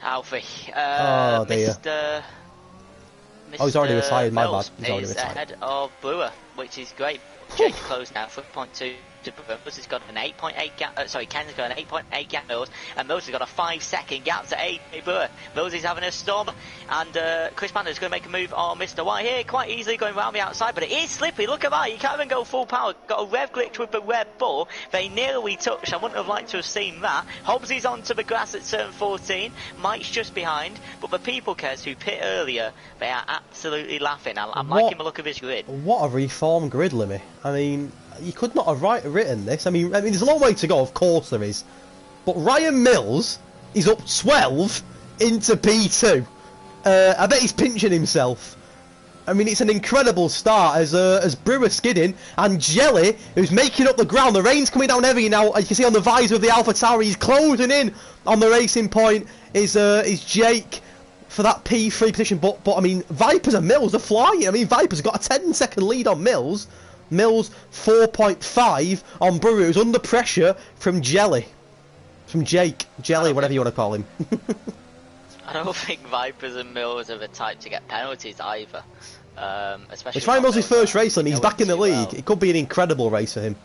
Alfie.
Oh dear.
Mr.
Oh, he's already retired, my bad. He's
already retired. Ahead of Brewer, which is great. Jake closed now, 4.2 to Brewer. Mills has got an 8.8 gap, Ken's got an 8.8 gap Mills, and Mills has got a 5-second gap to AJ Brewer. Mills is having a storm, and Chris Panda is going to make a move on Mr. White here, quite easily going round the outside, but it is slippy. Look at that, you can't even go full power. Got a rev glitch with the Red Bull. They nearly touched. I wouldn't have liked to have seen that. Hobbs is onto the grass at turn 14. Mike's just behind, but the people cares who pit earlier, they are absolutely laughing. I'm liking the look of his grid.
What a reformed grid limit. I mean, you could not have written this. I mean, there's a long way to go, of course there is. But Ryan Mills is up 12 into P2. I bet he's pinching himself. I mean, it's an incredible start as Brewer skidding, and Jelly, who's making up the ground. The rain's coming down heavy now. You can see on the visor of the Alpha Tauri, he's closing in on the racing point. Is Jake for that P3 position? But I mean, Vipers and Mills are flying. I mean, Vipers got a 10-second lead on Mills. Mills 4.5 on Brewer, who's under pressure from Jelly. From Jake. Jelly, whatever you want to call him.
I don't think Vipers and Mills are the type to get penalties either. Especially
it's Ryan Mills' first race, and he's back in the league. It could be an incredible race for him.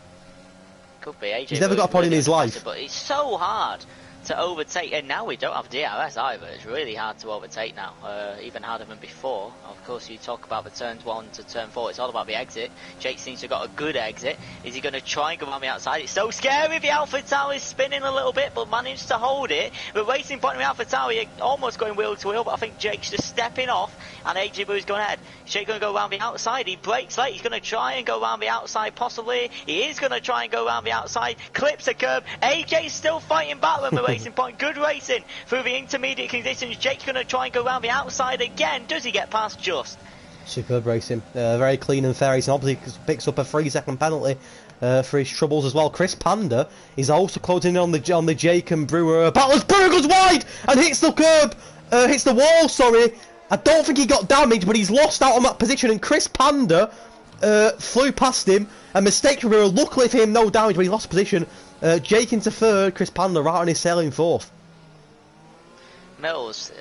Could be. AJ
he's never got a point in his life.
But it's so hard to overtake, and now we don't have DRS either. It's really hard to overtake now, even harder than before. Of course, you talk about the turns 1 to turn 4, it's all about the exit. Jake seems to have got a good exit. Is he going to try and go around the outside? It's so scary. The Alpha Tower is spinning a little bit, but managed to hold it. The racing point of the Alpha Tower almost going wheel to wheel, but I think Jake's just stepping off, and AJ Boo's going ahead. Jake going to go around the outside. He breaks late. He's going to try and go around the outside, possibly. He is going to try and go around the outside. Clips a curb. AJ's still fighting back on the racing point. Good racing through the intermediate conditions. Jake's going to try and go around the outside again. Does he get past just?
Superb racing. Very clean and fair racing. Obviously picks up a 3-second penalty for his troubles as well. Chris Panda is also closing in on the Jake and Brewer battle as Brewer goes wide and hits the curb. Hits the wall, sorry. I don't think he got damaged, but he's lost out on that position, and Chris Panda flew past him. A mistake for Brewer. Luckily for him, no damage, but he lost position. Jake into third, Chris Panda right on his tail in fourth.
Mills'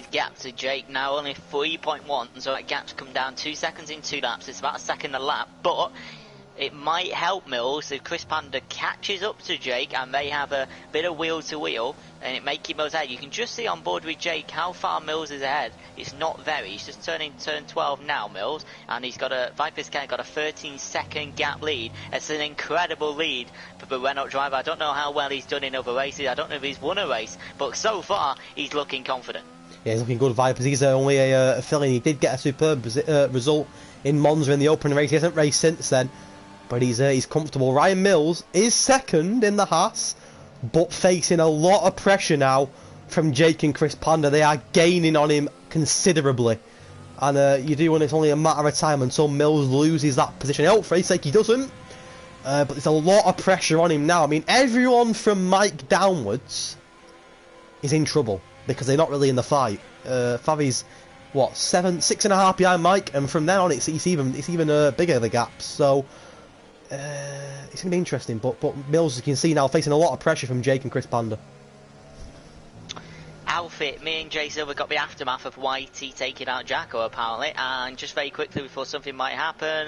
gap to Jake now only 3.1, so that gap's come down 2 seconds in 2 laps. It's about a second a lap, but it might help Mills if Chris Panda catches up to Jake and they have a bit of wheel to wheel, and it may keep Mills ahead. You can just see on board with Jake how far Mills is ahead. It's not very. He's just turning turn 12 now, Mills, and he's got Viper's got a 13-second gap lead. It's an incredible lead for the Renault driver. I don't know how well he's done in other races. I don't know if he's won a race, but so far he's looking confident. Yeah,
he's looking good, Vipers. He's only a fill-in. He did get a superb result in Monza in the opening race. He hasn't raced since then, but he's comfortable. Ryan Mills is second in the Haas, but facing a lot of pressure now from Jake and Chris Panda. They are gaining on him considerably, and you do, when it's only a matter of time until Mills loses that position. I hope for his sake he doesn't, but there's a lot of pressure on him now. I mean, everyone from Mike downwards is in trouble because they're not really in the fight. Favi's what, 6.5 behind Mike, and from then on it's even bigger, the gap. So it's going to be interesting, but Mills, you can see now, facing a lot of pressure from Jake and Chris Panda.
Outfit, me and Jay Silver got the aftermath of Whitey taking out Jacko apparently, and just very quickly before something might happen,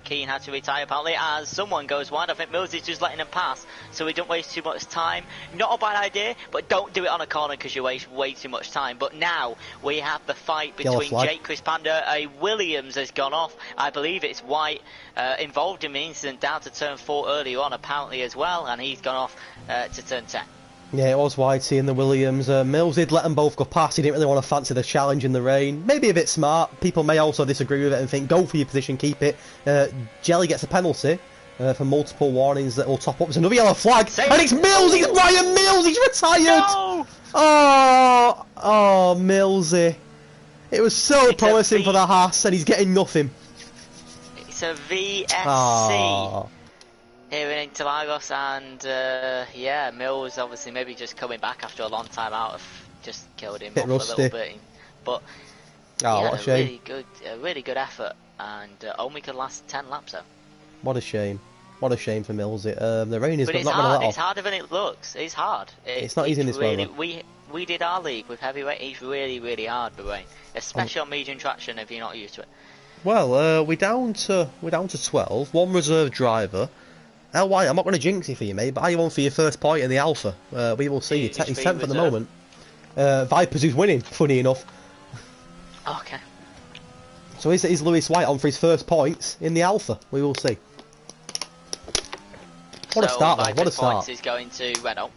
Keane had to retire apparently as someone goes wide. I think Mills is just letting him pass so we don't waste too much time. Not a bad idea, but don't do it on a corner because you waste way too much time. But now we have the fight between Jake, Chris Panda. A Williams has gone off. I believe it's White involved in the incident down to turn 4 earlier on apparently as well, and he's gone off to turn 10.
Yeah, it was Whitey and the Williams. Mills did let them both go past. He didn't really want to fancy the challenge in the rain. Maybe a bit smart. People may also disagree with it and think, go for your position, keep it. Jelly gets a penalty for multiple warnings that will top up. There's another yellow flag. And it's Mills! It's Ryan Mills! He's retired!
No!
Oh, Millsy. It was so promising for the Haas, and he's getting nothing.
It's a VSC.
Oh.
Here in Interlagos, and yeah, Mills obviously maybe just coming back after a long time out of just killed him off a little bit, but
what a shame.
Really good effort, and only could last 10 laps though.
What a shame. What a shame for Mills. The rain is not going to let off.
It's harder than it looks. It's hard.
It's not easy in this weather.
We did our league with heavyweight. It's really hard the rain, especially on medium traction if you're not used to it.
Well, we're down to 12. One reserve driver. LY, I'm not going to jinx it for you, mate, but are you on for your first point in the Alpha? We will see. He's 10th at the moment. Vipers who's winning, funny enough.
Okay.
So is Lewis White on for his first points in the Alpha? We will see. What a start, man. What a start.
Points is going to Renault.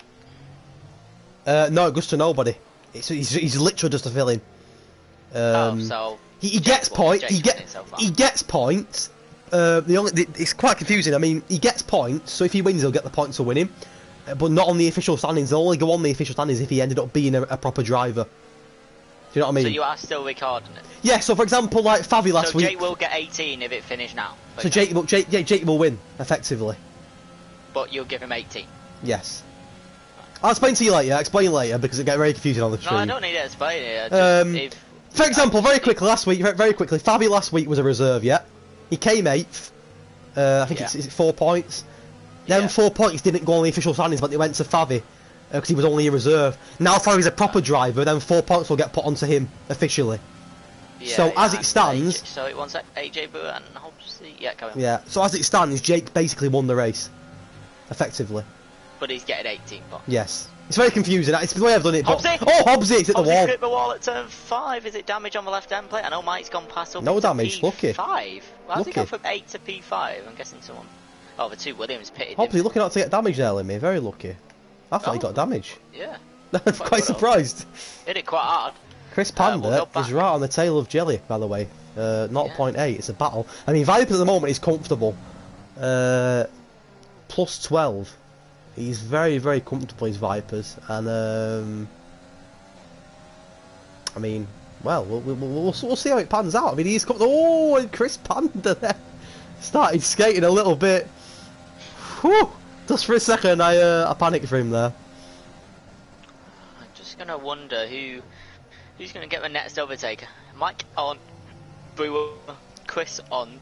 No, it goes to nobody. He's literally just a fill-in.
So
he gets points. He gets points. It's quite confusing. I mean, he gets points, so if he wins, he'll get the points for winning, but not on the official standings. They'll only go on the official standings if he ended up being a proper driver. Do you know what I mean?
So you are still recording it?
Yeah. So for example, like Favi last week.
So Jake will get 18 if it finished now.
So Jake will win effectively.
But you'll give him 18.
Yes. I'll explain to you later. Explain later because it gets very confusing on the stream.
No, I don't need to explain it.
For example, very quickly, Favi last week was a reserve. Yeah. He came 8th. I think it's 4 points. Then 4 points didn't go on the official standings, but they went to Favi because he was only a reserve. Now Favi's a proper driver, then 4 points will get put onto him officially. So as it stands,
so it wants AJ Brewer and Hobbsy. Yeah, come on.
Yeah. So as it stands, Jake basically won the race, effectively.
But he's getting 18 points.
Yes. It's very confusing. It's the way I've done it.
Hobbsy!
Oh, Hobbsy! It's at the wall.
Hit the wall at turn 5. Is it damage on the left-hand plate? I know Mike's gone past up.
No damage.
P5.
Lucky.
Why has he gone from 8 to P5? I'm guessing someone. Oh, the two Williams pitted him.
Hobbsy looking out to get damage there, Lemmy. Very lucky. I thought he got damage.
Yeah.
I'm quite surprised.
Hit it quite hard.
Chris Panda is right on the tail of Jelly, by the way. 0.8. It's a battle. I mean, Viper at the moment is comfortable. Plus 12. He's very, very comfortable, his Vipers, and I mean, well, we'll see how it pans out. I mean, he's comfortable. Oh, and Chris Panda there started skating a little bit. Whew! Just for a second, I panicked for him there.
I'm just gonna wonder who's gonna get the next overtaker. Mike on Brewer, Chris on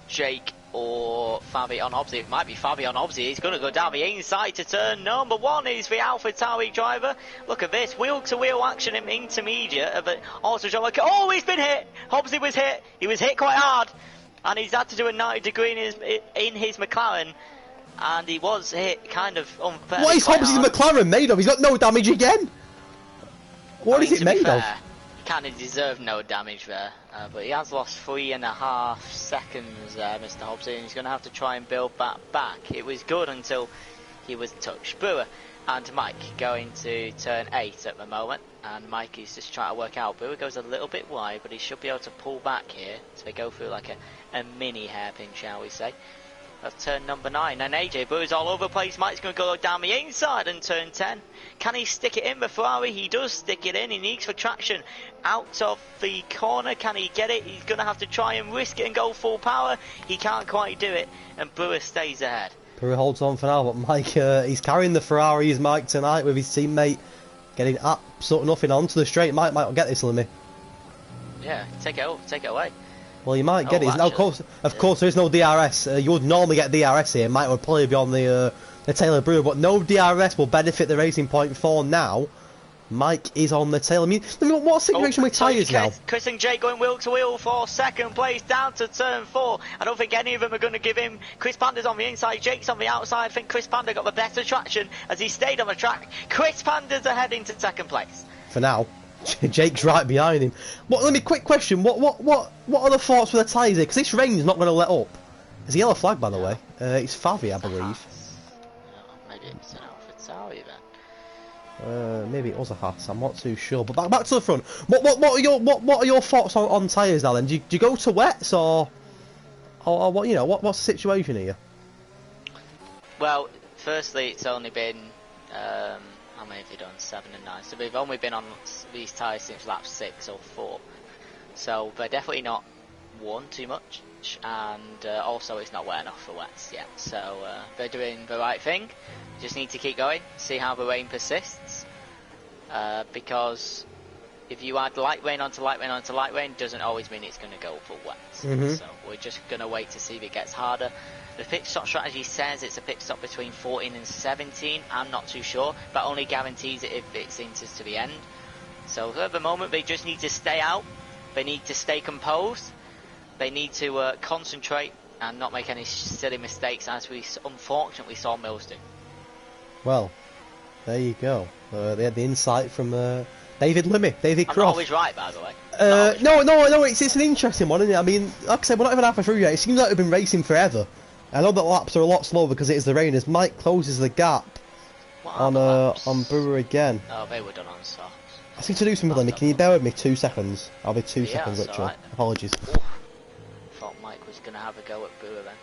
Jake, or Fabi on Hobbsy. It might be Fabi on Hobbsy. He's going to go down the inside to turn number 1. He's the Alpha Tauri driver. Look at this. Wheel-to-wheel action in intermediate of an auto driver. Oh, he's been hit. Hobbsy was hit. He was hit quite hard. And he's had to do a 90 degree in his McLaren. And he was hit kind of unfair.
What is Hobbsy's McLaren made of? He's got no damage again. What is it made of?
Kind of deserved no damage there, but he has lost 3.5 seconds there, Mr. Hobbsy, and he's going to have to try and build that back. It was good until he was touched. Brewer and Mike going to turn 8 at the moment, and Mike is just trying to work out. Brewer goes a little bit wide, but he should be able to pull back here, so they go through like a mini hairpin, shall we say. That's turn number 9, and AJ Brewer's all over the place. Mike's going to go down the inside and turn 10. Can he stick it in the Ferrari? He does stick it in. He needs for traction out of the corner. Can he get it? He's going to have to try and risk it and go full power. He can't quite do it, and Brewer stays ahead.
Brewer holds on for now, but Mike, he's carrying the Ferrari, is Mike, tonight with his teammate getting absolutely nothing onto the straight. Mike might not get this, Limmy.
Yeah, take it away.
Well, you might get it. Now, of course, there is no DRS. You would normally get DRS here. Mike would probably be on the Taylor Brewer, but no DRS will benefit the Racing Point 4 now. Mike is on the tail. I mean, what a situation with tyres now.
Chris and Jake going wheel to wheel for second place down to turn 4. I don't think any of them are going to give him. Chris Panda's on the inside, Jake's on the outside. I think Chris Panda got the better traction as he stayed on the track. Chris Panda's ahead into second place.
For now. Jake's right behind him. Let me quick question. What are the thoughts with the tyres here? Because this rain's not going to let up. There's a yellow flag, by the way. It's Favi, I believe.
Maybe it's an Alpha Tauri then.
Maybe it was a Haas. I'm not too sure. But back to the front. What are your thoughts on tyres now? Then do you go to wets or what? You know what's the situation here?
Well, firstly, it's only been how many have you done? 7 and 9. So we've only been on these tyres since lap 6 or 4. So they're definitely not worn too much, and also it's not wet enough for wets yet. So they're doing the right thing. Just need to keep going, see how the rain persists. Because if you add light rain onto light rain onto light rain, doesn't always mean it's going to go for wet. So we're just going to wait to see if it gets harder. The pit stop strategy says it's a pit stop between 14 and 17. I'm not too sure, but only guarantees it if it enters to the end. So at the moment, they just need to stay out. They need to stay composed. They need to concentrate and not make any silly mistakes, as we unfortunately saw Mills do.
Well, there you go. They had the insight from David Croft.
I'm not always right, by the way.
No, it's an interesting one, isn't it? I mean, like I said, we're not even halfway through yet. It seems like we've been racing forever. I know that laps are a lot slower because it is the rain. As Mike closes the gap on Brewer again.
Oh, they were done on softs.
I seem to do something with me. Can you bear with me 2 seconds? I'll be 2 seconds, literally. Right. Apologies.
Oof. Thought Mike was going to have a go at Brewer then.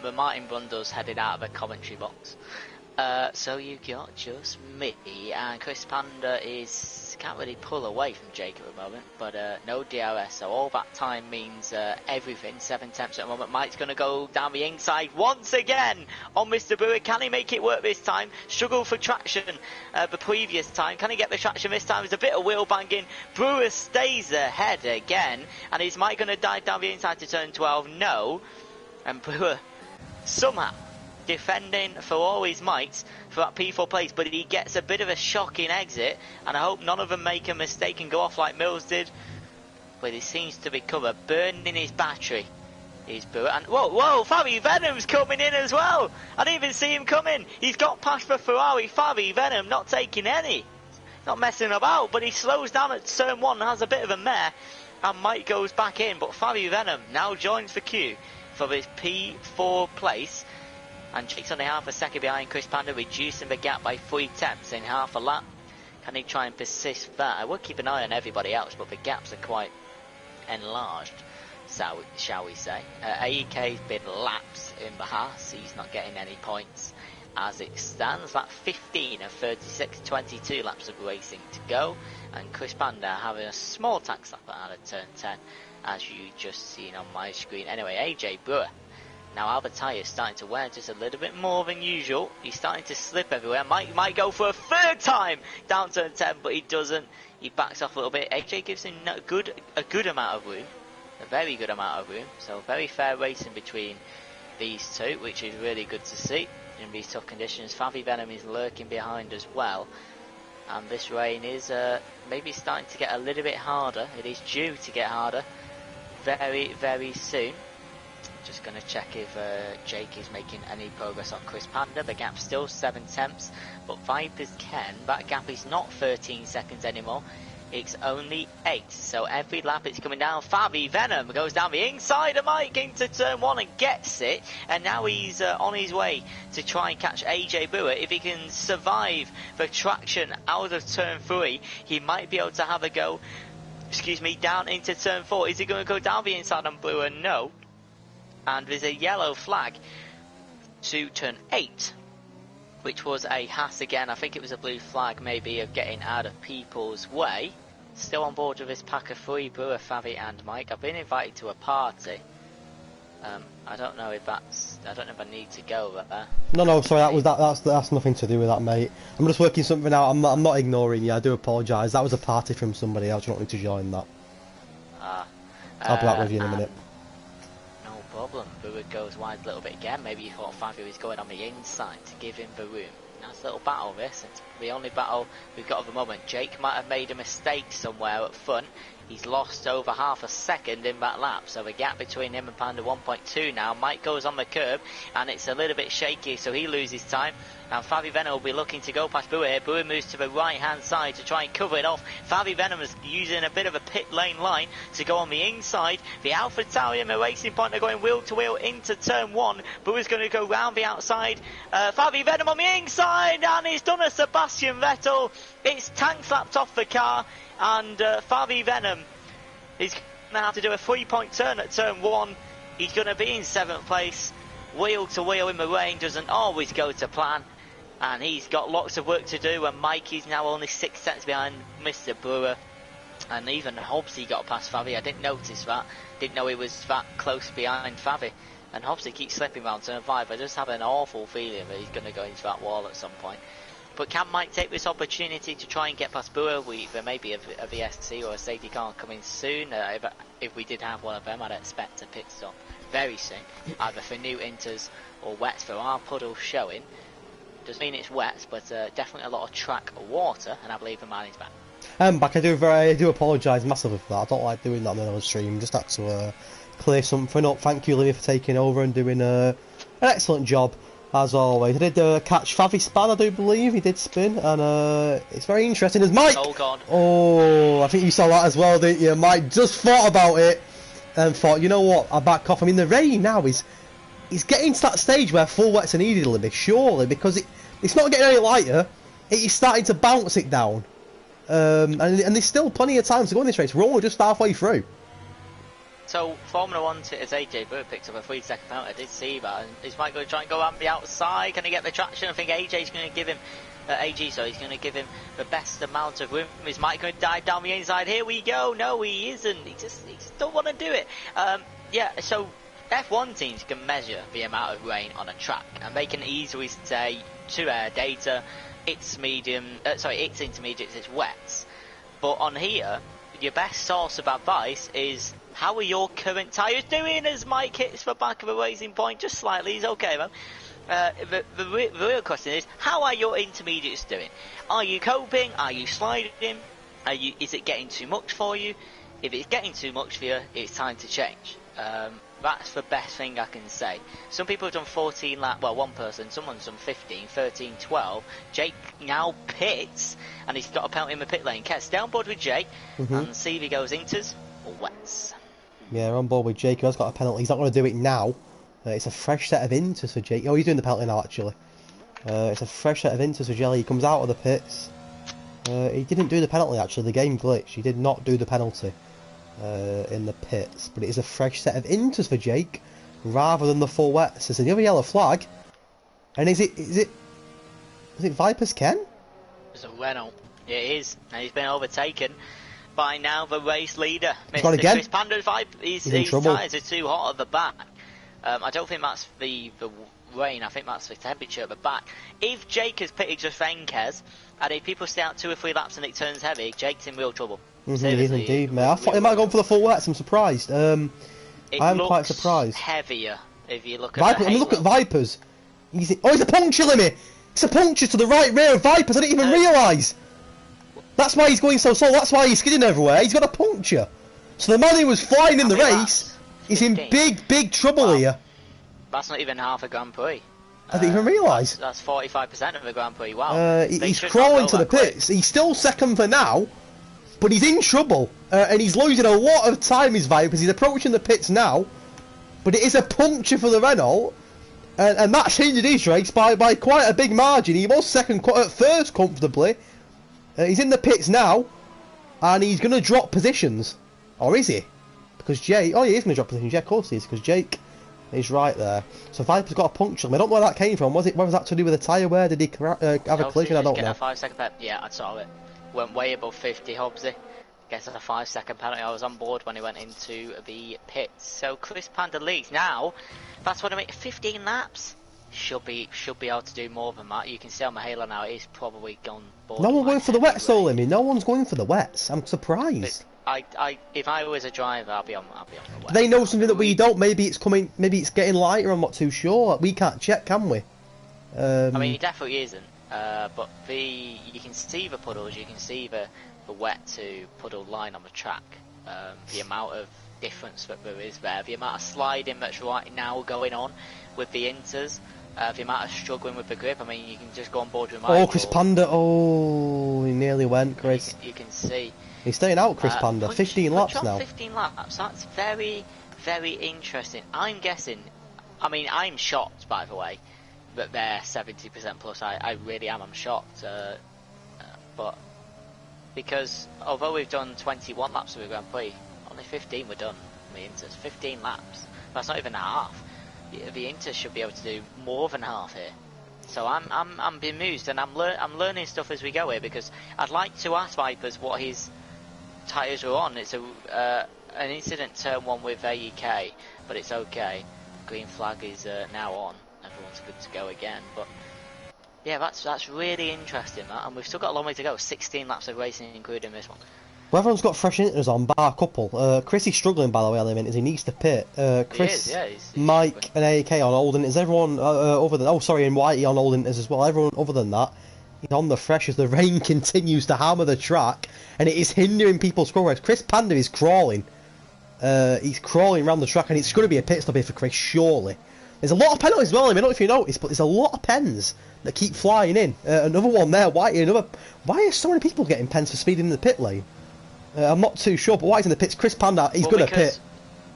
The Martin Brundle's headed out of the commentary box. So you got just me, and Chris Panda can't really pull away from Jake at the moment, but no DRS, so all that time means everything. 7 tenths at the moment. Mike's going to go down the inside once again on Mr. Brewer. Can he make it work this time? Struggled for traction the previous time. Can he get the traction this time? There's a bit of wheel banging. Brewer stays ahead again, and is Mike going to dive down the inside to turn 12? No. And Brewer somehow defending for all his might for that P4 place, but he gets a bit of a shocking exit, and I hope none of them make a mistake and go off like Mills did. But he seems to be covered, burning his battery. He's and whoa, Fabi Venom's coming in as well. I didn't even see him coming. He's got past the Ferrari. Fabi Venom not taking any, not messing about, but he slows down at turn 1 and has a bit of a mare, and Mike goes back in, but Fabi Venom now joins the queue for his P4 place. And Jake's only half a second behind Chris Panda, reducing the gap by 3 tenths in half a lap. Can he try and persist that? I would keep an eye on everybody else, but the gaps are quite enlarged, shall we say. AEK's been laps in the Haas. He's not getting any points as it stands. Lap 15 of 36, 22 laps of racing to go. And Chris Panda having a small tax lap out of turn 10, as you just seen on my screen. Anyway, AJ Brewer. Now our tyre is starting to wear just a little bit more than usual. He's starting to slip everywhere. Might go for a 3rd time down turn 10, but he doesn't. He backs off a little bit. AJ gives him a good amount of room. A very good amount of room. So very fair racing between these two, which is really good to see in these tough conditions. Favi Venom is lurking behind as well. And this rain is maybe starting to get a little bit harder. It is due to get harder very, very soon. Just going to check if Jake is making any progress on Chris Panda. The gap's still 7 tenths, but Vipers Ken, that gap is not 13 seconds anymore. It's only 8. So every lap it's coming down. Fabi Venom goes down the inside of Mike into turn 1 and gets it. And now he's on his way to try and catch AJ Brewer. If he can survive the traction out of turn 3, he might be able to have a go, down into turn 4. Is he going to go down the inside on Brewer? No. And there's a yellow flag to turn 8, which was a Haas again. I think it was a blue flag maybe of getting out of people's way. Still on board with this pack of 3, Brewer, Favi and Mike. I've been invited to a party. I don't know if I need to go there.
No, sorry, that's nothing to do with that, mate. I'm just working something out. I'm not ignoring you. I do apologise. That was a party from somebody else. You want me to join that? I'll be back with you in a minute.
Problem. Brewer goes wide a little bit again. Maybe you thought Fabio was going on the inside to give him the room. Nice little battle this. It's the only battle we've got at the moment. Jake might have made a mistake somewhere up front. He's lost over half a second in that lap, so the gap between him and Panda 1.2 now. Mike goes on the curb, and it's a little bit shaky, so he loses time. And Favi Venom will be looking to go past Bua here. Bua moves to the right-hand side to try and cover it off. Favi Venom is using a bit of a pit lane line to go on the inside. The Alpha Tauri and the Racing Point are going wheel-to-wheel into turn 1. Bua's going to go round the outside. Favi Venom on the inside, and he's done a Sebastian Vettel. It's tank slapped off the car. And Favi Venom is going to have to do a 3-point turn at turn 1. He's going to be in 7th place. Wheel to wheel in the rain doesn't always go to plan. And he's got lots of work to do. And Mikey's now only 6 seconds behind Mr. Brewer. And even Hobbsy got past Favi. I didn't notice that. Didn't know he was that close behind Favi. And Hobbsy keeps slipping around turn 5. I just have an awful feeling that he's going to go into that wall at some point. But Cam might take this opportunity to try and get past Bua. There may be a VSC or a safety car coming soon. If we did have one of them, I'd expect a pit stop very soon, either for new inters or wets. For our puddle showing, doesn't mean it's wet, but definitely a lot of track water, and I believe the man is back.
Back. I do apologise massively for that. I don't like doing that on the stream. Just had to clear something up. Thank you, Olivia, for taking over and doing an excellent job. As always, I did catch Favi Span, I do believe. He did spin, and it's very interesting. As Mike!
Oh, God.
Oh, I think you saw that as well, didn't you? Mike just thought about it and thought, you know what, I'll back off. I mean, the rain now is getting to that stage where full wets are needed a little bit, surely, because it's not getting any lighter. It is starting to bounce it down. And there's still plenty of time to go in this race. We're only just halfway through.
So, Formula 1 as AJ Bird picked up a 3-second penalty. I did see that. And is Mike going to try and go around the outside? Can he get the traction? I think AJ's going to give him, he's going to give him the best amount of room. Is Mike going to dive down the inside? Here we go. No, he isn't. He just don't want to do it. Yeah, so F1 teams can measure the amount of rain on a track. And they can easily say to air data, it's it's intermediates, it's wets. But on here, your best source of advice is, how are your current tyres doing as Mike hits the back of a Racing Point? Just slightly, he's okay, man. The real question is, how are your intermediates doing? Are you coping? Are you sliding? Is it getting too much for you? If it's getting too much for you, it's time to change. That's the best thing I can say. Some people have done 14 laps, well, one person, someone's done 15, 13, 12. Jake now pits, and he's got a penalty in the pit lane. Kes, stay on board with Jake, and see if he goes inters or wets.
Yeah, on board with Jake. He has got a penalty. He's not going to do it now. It's a fresh set of inters for Jake. Oh, he's doing the penalty now, actually. It's a fresh set of inters for Jelly. He comes out of the pits. He didn't do the penalty, actually. The game glitched. He did not do the penalty in the pits. But it is a fresh set of inters for Jake, rather than the full wets. There's another yellow flag. And is it Viper's Ken?
It's a Renault. It is. And he's been overtaken by now the race leader,
Mr.
Chris Panda. His tyres are too hot at the back. I don't think that's the rain, I think that's the temperature at the back. If Jake has pitted just Venkes, and if people stay out 2 or 3 laps and it turns heavy, Jake's in real trouble.
He is indeed, mate. I thought he might have gone for the full wets. I'm surprised. I'm quite surprised.
Heavier if you look at
look at Vipers. He's a puncture limit. It's a puncture to the right rear of Vipers. I didn't even realise. That's why he's going so slow. That's why he's skidding everywhere. He's got a puncture. So the man who was flying in the race is in big trouble here.
That's not even half a Grand Prix.
I didn't even realise.
That's 45% of the Grand Prix. Wow.
He's crawling to the pits. He's still second for now, but he's in trouble. And he's losing a lot of time, his Vipers. He's approaching the pits now, but it is a puncture for the Renault. And that's hindered his race by quite a big margin. He was second at first comfortably. He's in the pits now, and he's going to drop positions. Or is he? Because Jake... Oh, he is going to drop positions. Yeah, of course he is, because Jake is right there. So Viper's got a puncture. I don't know where that came from. Where was that to do with the tyre wear? Did he have a collision? I don't know.
Get a 5-second penalty. Yeah, I saw it. Went way above 50, Hobbsy. Gets a 5-second penalty. I was on board when he went into the pits. So Chris Panda leads. Now, that's what I mean. 15 laps. Should be able to do more than that. You can see on my halo now, it is probably gone.
No one's going for the wets, though, Limmy. No one's going for the wets. I'm surprised.
If I was a driver, I'll be on the wets.
They know something that we don't. Maybe it's coming. Maybe it's getting lighter. I'm not too sure. We can't check, can we?
I mean, it definitely isn't. But you can see the puddles. You can see the wet to puddle line on the track. the amount of difference that there is there, the amount of sliding that's right now going on with the Inters, the amount of struggling with the grip. I mean, you can just go on board with Michael.
Oh, Chris Panda. Oh, he nearly went, Chris.
You can see.
He's staying out, Chris Panda. 15 laps now.
15 laps. That's very, very interesting. I'm guessing. I mean, I'm shocked, by the way, that they're 70% plus. I really am. I'm shocked. But because although we've done 21 laps of the Grand Prix, only 15 were done. The Inters, 15 laps. That's not even half. The Inters should be able to do more than half here. So I'm bemused, and I'm learning stuff as we go here, because I'd like to ask Vipers what his tyres were on. It's an incident turn 1 with AEK, but it's okay. Green flag is now on. Everyone's good to go again. But yeah, that's really interesting, that, and we've still got a long way to go. 16 laps of racing, including this one.
Well, everyone's got fresh inters on, bar a couple. Chris is struggling, by the way, Element, as he needs to pit. Chris,
he is, he's
Mike,
struggling.
and AAK on old inters. Everyone other than... Oh, sorry, and Whitey on old inters as well. Everyone other than that is on the fresh as the rain continues to hammer the track, and it is hindering people's progress. Chris Panda is crawling. He's crawling around the track, and it's going to be a pit stop here for Chris, surely. There's a lot of penalties as well, I don't know if you noticed, but there's a lot of pens that keep flying in. Another one there, Whitey, another... Why are so many people getting pens for speeding in the pit lane? I'm not too sure, but White's in the pits. Chris Panda, he's going to pit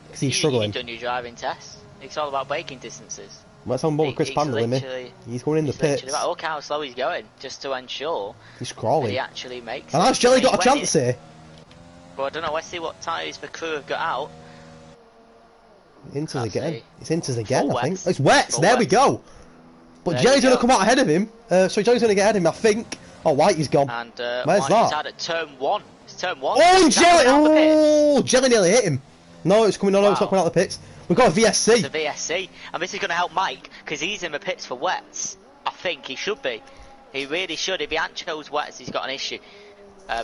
because he's struggling.
You've done your driving test. It's all about braking distances.
Let's on board with Chris Panda, Limmy. He's going in the pits.
Look how slow he's going, just to ensure
he's crawling.
that he actually makes
and
it.
has Jelly got a chance here?
Well, I don't know. Let's see what tyres the crew have got out.
Inters again. It's Inters again,
Full
I think.
wets.
It's wets.
Full
There we
wets.
go. But
There
Jelly's
you
going to
go.
come out ahead of him. So Jelly's going to get ahead of him, I think. Oh, Whitey's gone.
And
Where's
White's
that?
out at turn 1. It's turn 1.
Oh, and
Is that
Jelly!
coming out the pits?
Oh, Jelly nearly hit him. No, it's coming. No, it's not coming out the pits. We've got a VSC.
It's a VSC, and this is going to help Mike because he's in the pits for wets. I think he should be. He really should. If he hadn't chose wets, he's got an issue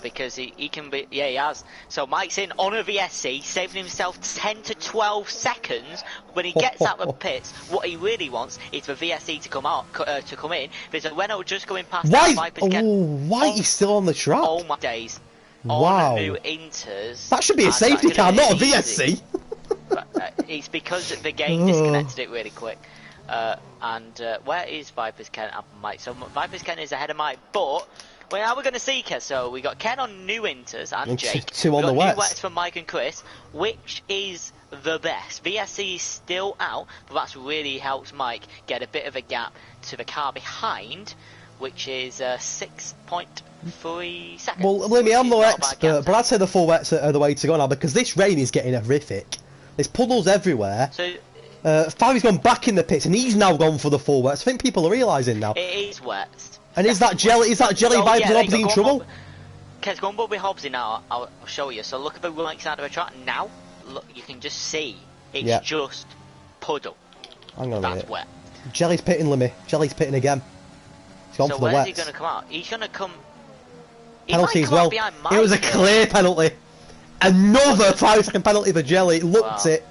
because he can be. Yeah, he has. So Mike's in on a VSC, saving himself 10 to 12 seconds. When he gets out the pits, what he really wants is for VSC to come out to come in. There's a Renault just going past.
Whitey's still on the track.
Oh my days!
Wow.
On the new Inters.
That should be a safety car, not a VSC.
It's because the game disconnected it really quick. Where is Viper's Ken and Mike? So Viper's Ken is ahead of Mike, but now we're going to see Ken. So we got Ken on new Inters and Jake.
Two on the
new
wets.
wets from Mike and Chris. Which is the best? VSC is still out, but that's really helps Mike get a bit of a gap to the car behind, which is 6.3 seconds.
Well, Limmy, I'm no expert, but I'd say the full wets are the way to go now because this rain is getting horrific. There's puddles everywhere.
So
Fabi's gone back in the pits and he's now gone for the full wets. I think people are realising now.
it is wet.
And is that Jelly Vibes and Hobbs in trouble?
Ken's going but with Hobbsy now. I'll show you. So look at the right side of the track now. Look, you can just see it's just puddle.
Hang on a minute.
That's wet.
Jelly's pitting, Limmy. Jelly's pitting again. He's gone
So
for the
where's
wets.
he going to come out? He's going to come.
Penalty as well. It was a clear penalty. Another 5-second penalty for Jelly. Looked it.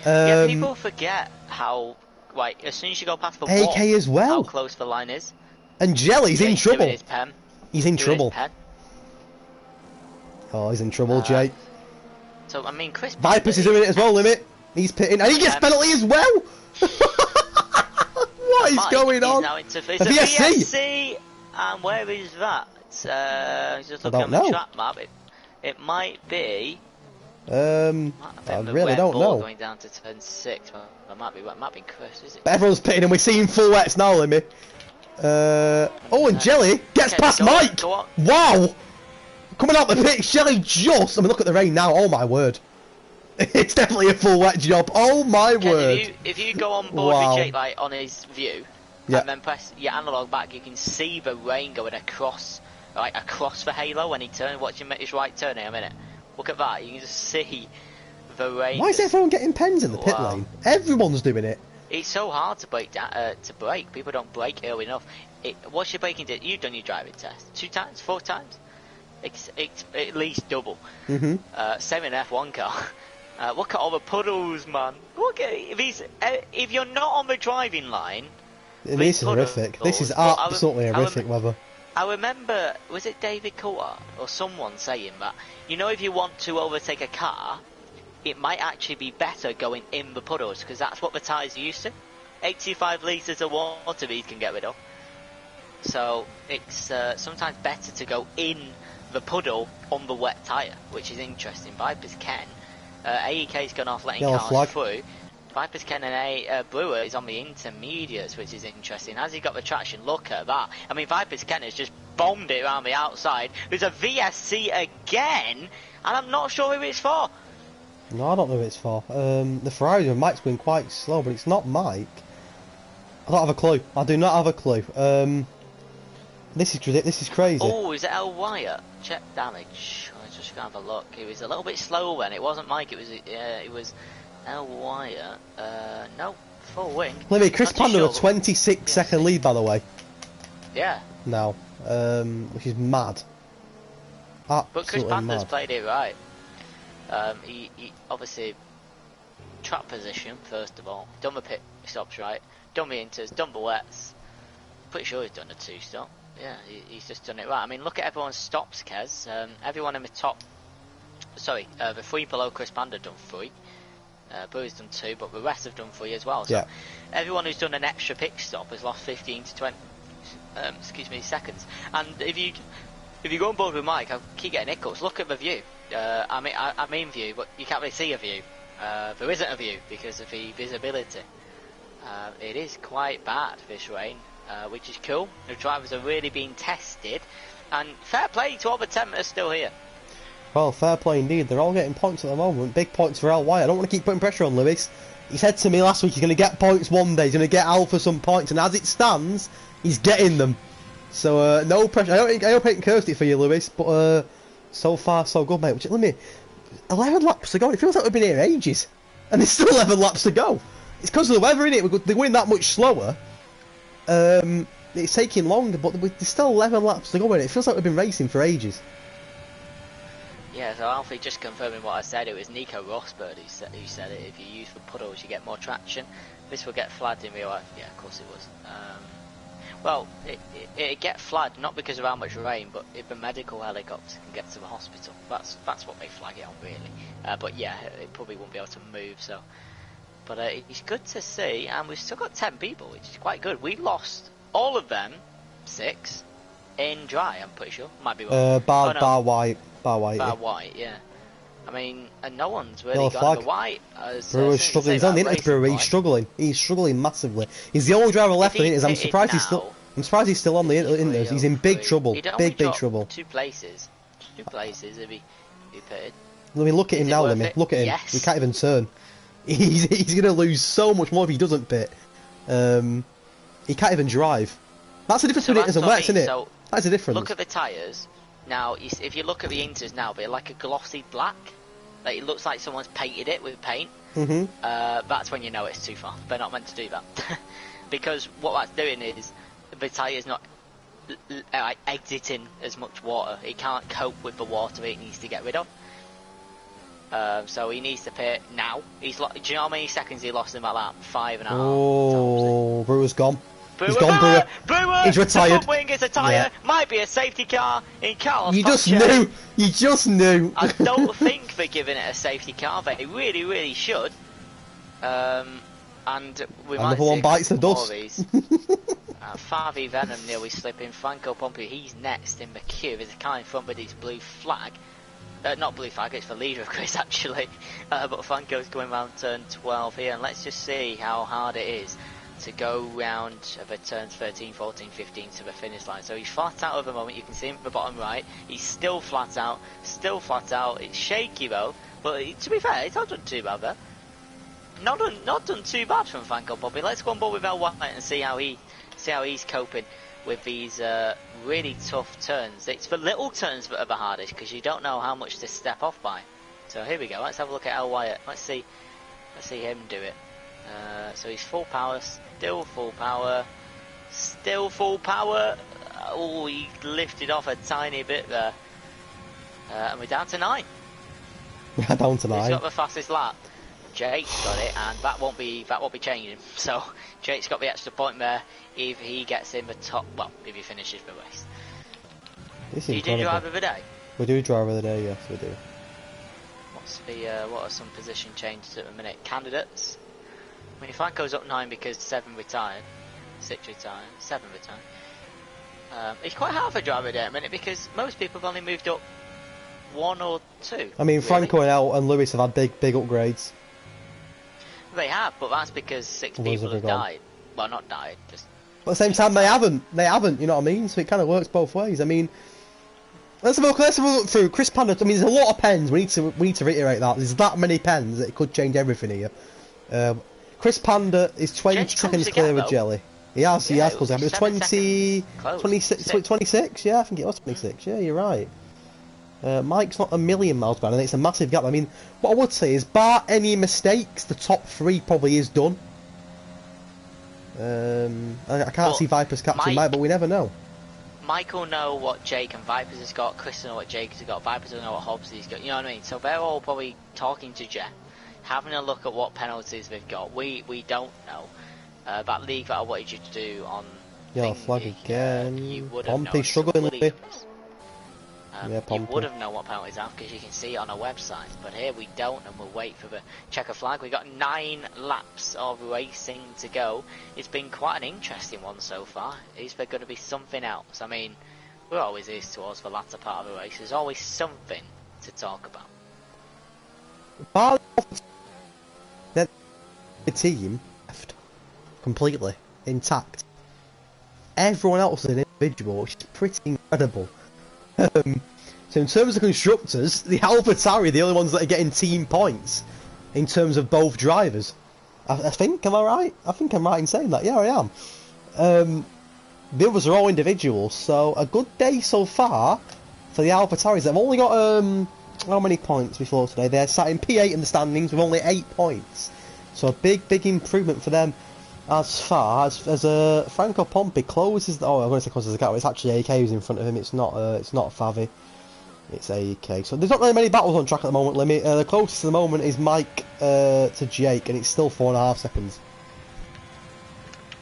Yeah, people forget how. Right, as soon as you go past the wall,
AK as well.
how close the line is.
And Jelly's in trouble.
Doing his pen.
He's in
Doing
trouble.
his pen.
Oh, he's in trouble, Jake.
So I mean, Chris.
Vipers is doing it as well, Limit. He's pitting, and he gets penalty as well. What is going on?
Now into
A VSC.
And where is that? Just
I
looking
don't
at the
know.
track map. It might be.
I really don't know.
Going down to turn 6. Well, it might be Chris, is it?
But everyone's pitting, and we're seeing full wets now, Limit. Oh, and Jelly gets past Mike.
Go on.
Wow. Coming out the pits, Jelly just... I mean, look at the rain now. Oh, my word. It's definitely a full wet job. Oh, my word.
If you go on board with Jake, like, on his view,
yeah,
and then press your analog back, you can see the rain going across, like, across the halo when he turns. Watch him make his right turn in a minute. Look at that. You can just see the rain.
Why is everyone getting pens in the pit lane? Everyone's doing it.
It's so hard to break down, to brake. People don't brake early enough. What's your braking? You've done your driving test 2 times, 4 times. It's at least double. Same in an F1 car. Look at all the puddles, man. Look at if you're not on the driving line.
This is horrific. This is absolutely horrific weather.
I remember, was it David Coulthard or someone saying that, you know, if you want to overtake a car, it might actually be better going in the puddles, because that's what the tyres are used to. 85 litres of water these can get rid of. So it's sometimes better to go in the puddle on the wet tyre, which is interesting. Vipers Ken, AEK's gone off letting
Yellow
cars
flag.
through. Vipers Ken and Brewer is on the intermediates, which is interesting. Has he got the traction? Look at that. I mean, Vipers Ken has just bombed it around the outside. There's a VSC again, and I'm not sure who it's for.
No, I don't know who it's for. The Ferrari with Mike's been quite slow, but it's not Mike. I don't have a clue. I do not have a clue. This is crazy.
Oh, is it El Wyatt? Check damage. I was just gonna have a look. It was a little bit slow then. It wasn't Mike. It was El Wyatt. No, full wing.
Limmy, Chris
Not too
Panda
sure.
a 26-second lead, by the way.
Yeah.
Now, which is mad.
But Chris
Absolutely
Panda's
mad.
played it right. He obviously track position first of all. Done the pit stops right. Done the inters. Done the wets. Pretty sure he's done a 2-stop. Yeah, he's just done it right. I mean, look at everyone's stops, Kez. Everyone in the top. Sorry, the 3 below Chris Panda done 3. Brewer's done 2, but the rest have done 3 as well. So
Yeah.
everyone who's done an extra pit stop has lost 15 to 20. Seconds. And if you go on board with Mike, I keep getting hiccups. Look at the view. I'm in view, but you can't really see a view. There isn't a view because of the visibility. It is quite bad this rain, which is cool. The drivers are really being tested, and fair play to all the temperatures still here.
Well, fair play indeed. They're all getting points at the moment. Big points for LY. I don't want to keep putting pressure on Lewis. He said to me last week he's going to get points one day. He's going to get Alpha some points, and as it stands, he's getting them. So no pressure. I hope I ain't cursed it for you, Lewis. But so far so good, mate. Which, let me 11 laps to go. It feels like we've been here ages, and there's still 11 laps to go. It's because of the weather, innit? They're going that much slower. It's taking longer, but there's still 11 laps to go, and it feels like we've been racing for ages.
Yeah, so Alfie just confirming what I said. It was Nico Rosberg who said it. If you use the puddles, you get more traction. This will get flagged in real life. Yeah, of course it was. Well, it get flagged not because of how much rain, but if the medical helicopter can get to the hospital, that's what they flag it on, really. But yeah, it probably won't be able to move. So, but it's good to see, and we've still got 10 people, which is quite good. We lost all of them, 6 in dry. I'm pretty sure. Might be wrong.
Bar white.
White, yeah. I mean, and no one's really
Yellow
got
flag.
the white.
Brewer's struggling. He's on the internet, Brewer. He's struggling. He's struggling massively. He's the only driver left in it. I'm surprised he's still on the internet. He's in big trouble. Big trouble.
2 places. 2 places if he pitted.
Let me look at him now,
worth
Lemmy.
it?
Look at him.
Yes.
He can't even turn. He's going to lose so much more if he doesn't pit. He can't even drive. That's the difference between it and wets, isn't it?
So
That's the difference.
look at the tyres. Now, if you look at the inters now, they're like a glossy black. Like, it looks like someone's painted it with paint. That's when you know it's too far. They're not meant to do that. Because what that's doing is the tyre's not exiting as much water. It can't cope with the water it needs to get rid of. So he needs to pit now. Do you know how many seconds he lost in that lap? 5.5.
Oh, Brewer's gone.
Brewer,
He's gone, Brewer.
Brewer!
He's retired.
The front wing is a tyre.
Yeah.
Might be a safety car in Carlos.
You just knew. You just knew.
I don't think they're giving it a safety car. They really, really should. And we might
Another
see
one bites the
more
dust.
of these. Favi Venom nearly slipping. Franco Pompey, he's next in the queue. There's a car in front with his blue flag. Not blue flag, it's for leader of Chris actually. But Franco's going round turn 12 here, and let's just see how hard it is to go round the turns 13, 14, 15 to the finish line. So he's flat out at the moment. You can see him at the bottom right. He's still flat out. It's shaky though, but to be fair, it's not done too bad there. Not done too bad from Franco Pompey. Let's go on board with El White and see how he's coping with these really tough turns. It's the little turns that are the hardest because you don't know how much to step off by. So here we go. Let's have a look at El Wyatt. Let's see him do it. So he's full power, still full power. Oh, he lifted off a tiny bit there, and we're down to 9.
Yeah, down to 9.
He's got the fastest lap. Jake's got it, and that won't be changing. So Jake's got the extra point there if he gets in the top. Well, if he finishes the race.
It's
Do you do
incredible.
driver of the day?
We do driver of the day, yes, we do.
What are some position changes at the minute? Candidates. I mean, Franco's up 9 because 7 retired, 6 retired, 7 retired. It's quite hard for driver of the day at the minute because most people have only moved up 1 or 2.
I mean,
really.
Franco and Lewis have had big upgrades.
They have, but that's because 6
Others
people
have
have
gone.
died. Well, not died, just...
But at the same time, they haven't, you know what I mean? So it kind of works both ways. I mean, let's have a look through. Chris Panda, I mean, there's a lot of pens. We need to reiterate that. There's that many pens that it could change everything here. Chris Panda is 20
Jen's
seconds
close
clear
again,
with
though.
Jelly. He has close. It was
7
20,
close.
26, yeah, I think it was 26. Yeah, you're right. Mike's not a million miles behind, and it's a massive gap. I mean, what I would say is, bar any mistakes, the top 3 probably is done. I can't see Vipers catching Mike, but we never know.
Mike will know what Jake and Vipers has got, Chris will know what Jake has got, Vipers will know what Hobbs has got, you know what I mean? So they're all probably talking to Jeff, having a look at what penalties they've got. We don't know. That league that I wanted you to do on
Yellow flag again.
You would have
Pompey
known.
struggling.
You would have known what penalties are because you can see it on our website, but here we don't, and we'll wait for the checker flag. We've got 9 laps of racing to go. It's been quite an interesting one so far. Is there going to be something else? I mean, we're always is towards the latter part of the race. There's always something to talk about.
The team left completely intact. Everyone else is an individual, which is pretty incredible. So in terms of constructors, the AlphaTauri are the only ones that are getting team points in terms of both drivers. I think, am I right? I think I'm right in saying that. Yeah, I am. The others are all individuals, so a good day so far for the AlphaTauris. They've only got how many points before today? They're sat in P8 in the standings with only 8 points. So a big improvement for them. As far as Franco Pompey closes, I'm going to say closes the gap. It's actually AK who's in front of him. It's not Favi. It's AK. So there's not really many battles on track at the moment. The closest at the moment is Mike to Jake, and it's still 4.5 seconds.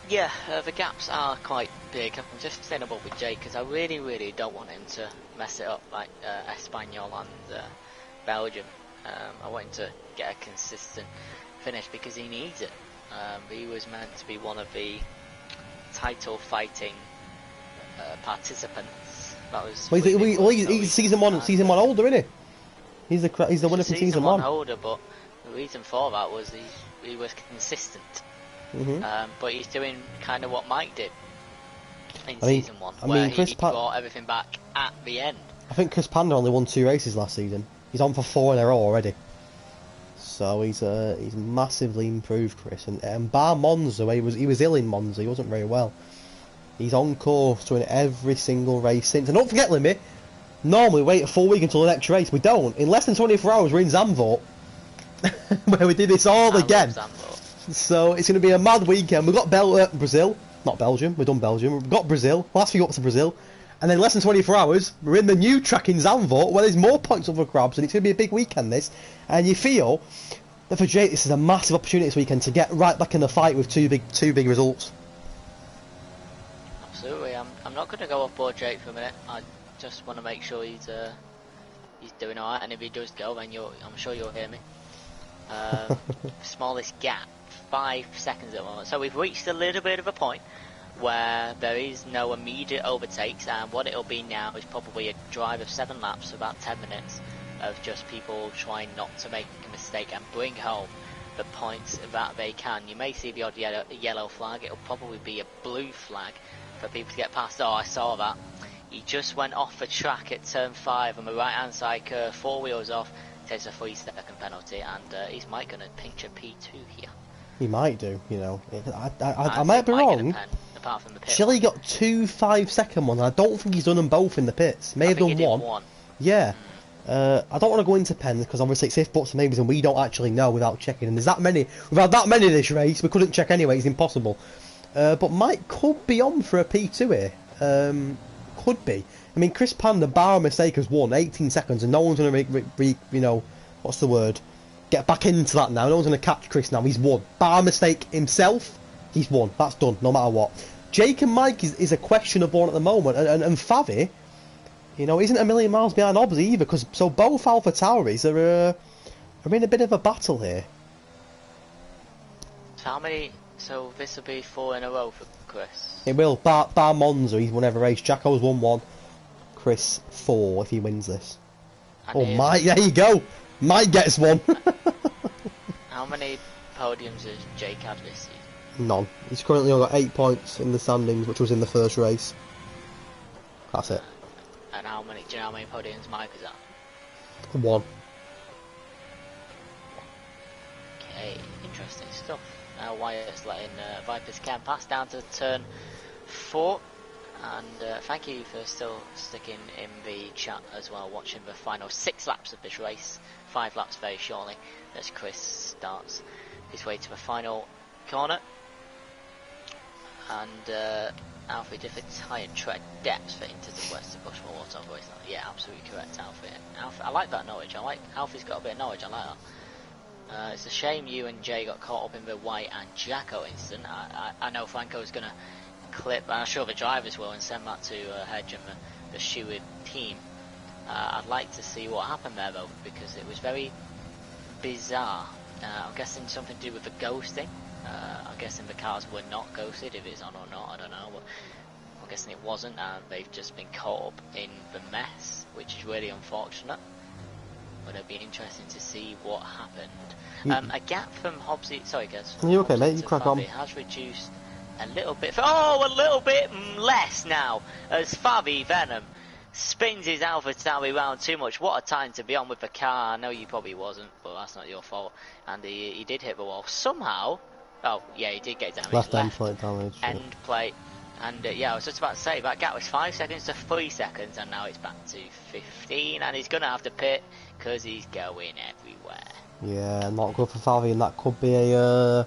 Yeah, the gaps are quite big. I'm just staying above with Jake because I really don't want him to mess it up like Espanyol and Belgium. I want him to get a consistent finish because he needs it. He was meant to be one of the title fighting participants. That was.
Well, he's season one holder, isn't he? He's the winner from season 1
holder, but the reason for that was he was consistent. But he's doing kind of what Mike did in season 1, where he brought everything back at the end.
I think Chris Panda only won 2 races last season. He's on for 4 in a row already. So he's massively improved, Chris. And bar Monza, he was ill in Monza. He wasn't very well. He's on course to win every single race since. And don't forget, Limmy, normally we wait a full week until the next race. We don't. In less than 24 hours, we're in Zandvoort, where we do this all again. So it's going to be a mad weekend. We've got Brazil, not Belgium. We've done Belgium. We've got Brazil. Last week up to Brazil. And then less than 24 hours, we're in the new track in Zandvoort, where there's more points up for grabs, and it's going to be a big weekend, this. And you feel that for Jake, this is a massive opportunity this weekend to get right back in the fight with two big results.
Absolutely. I'm not going to go off board Jake for a minute. I just want to make sure he's doing alright, and if he does go, then I'm sure you'll hear me. Smallest gap, 5 seconds at the moment. So we've reached a little bit of a point where there is no immediate overtakes, and what it'll be now is probably a drive of 7 laps, about 10 minutes of just people trying not to make a mistake and bring home the points that they can. You may see the odd yellow flag. It'll probably be a blue flag for people to get past. Oh, I saw that. He just went off the track at turn 5 on the right hand side curve, 4 wheels off, takes a 3-second penalty, and is Mike going to pinch a P2 here?
He might do, you know. I might be wrong. Shelley got 2 5-second ones. I don't think he's done them both in the pits. May have done one. Yeah. I don't want to go into pens because obviously it's if buts and maybes and we don't actually know without checking. And there's that many. We've had that many this race. We couldn't check anyway. It's impossible. But Mike could be on for a P2 here. Could be. I mean, Chris Panda, bar a mistake, has won 18 seconds, and no one's going to you know, what's the word? Get back into that now. No one's going to catch Chris now. He's won. Bar mistake himself, he's won. That's done, no matter what. Jake and Mike is a question of one at the moment, and Favi, You know, isn't a million miles behind Hobbs either, because so both Alpha Tauris are in a bit of a battle here.
So how many? So this will be 4 in a row for Chris.
It will. Bar Monza, he's won every race. Jacko's won 1. Chris 4 if he wins this.
And
Oh, Mike, there you go. Mike gets 1.
How many podiums has Jake had this season?
None. He's currently only got 8 points in the standings, which was in the first race. That's it.
And how many? Do you know how many podiums Mike is at?
1.
Okay, interesting stuff. Wyatt's letting Viper's Cam pass down to turn 4. And thank you for still sticking in the chat as well, watching the final 6 laps of this race. 5 laps very shortly as Chris starts his way to the final corner. And Alfie different tyre tread depth for into the west of Bushmore Water. Yeah, absolutely correct, Alfie. I like that knowledge. I like Alfie's got a bit of knowledge. I like that. It's a shame you and Jay got caught up in the White and Jacko incident. I know Franco's going to clip, and I'm sure the drivers will, and send that to Hedge and the Stewart team. I'd like to see what happened there though, because it was very bizarre. I'm guessing something to do with the ghosting. I'm guessing the cars were not ghosted. If it's on or not, I don't know, but I'm guessing it wasn't, and they've just been caught up in the mess, which is really unfortunate. But it'd be interesting to see what happened. A gap from Hobbsy, sorry guys.
You okay, mate? You crack on.
It has reduced a little bit. A little bit less now, as Fabi Venom spins his Alpha Tauri round too much. What a time to be on with the car. I know you probably wasn't, but that's not your fault. And he did hit the wall somehow. Oh yeah, he did get damaged.
Left end plate damage.
End plate. And yeah, I was just about to say, that gap was 5 seconds to 3 seconds, and now it's back to 15, and he's going to have to pit, because he's going everywhere.
Yeah, not good for Favi, and that could be an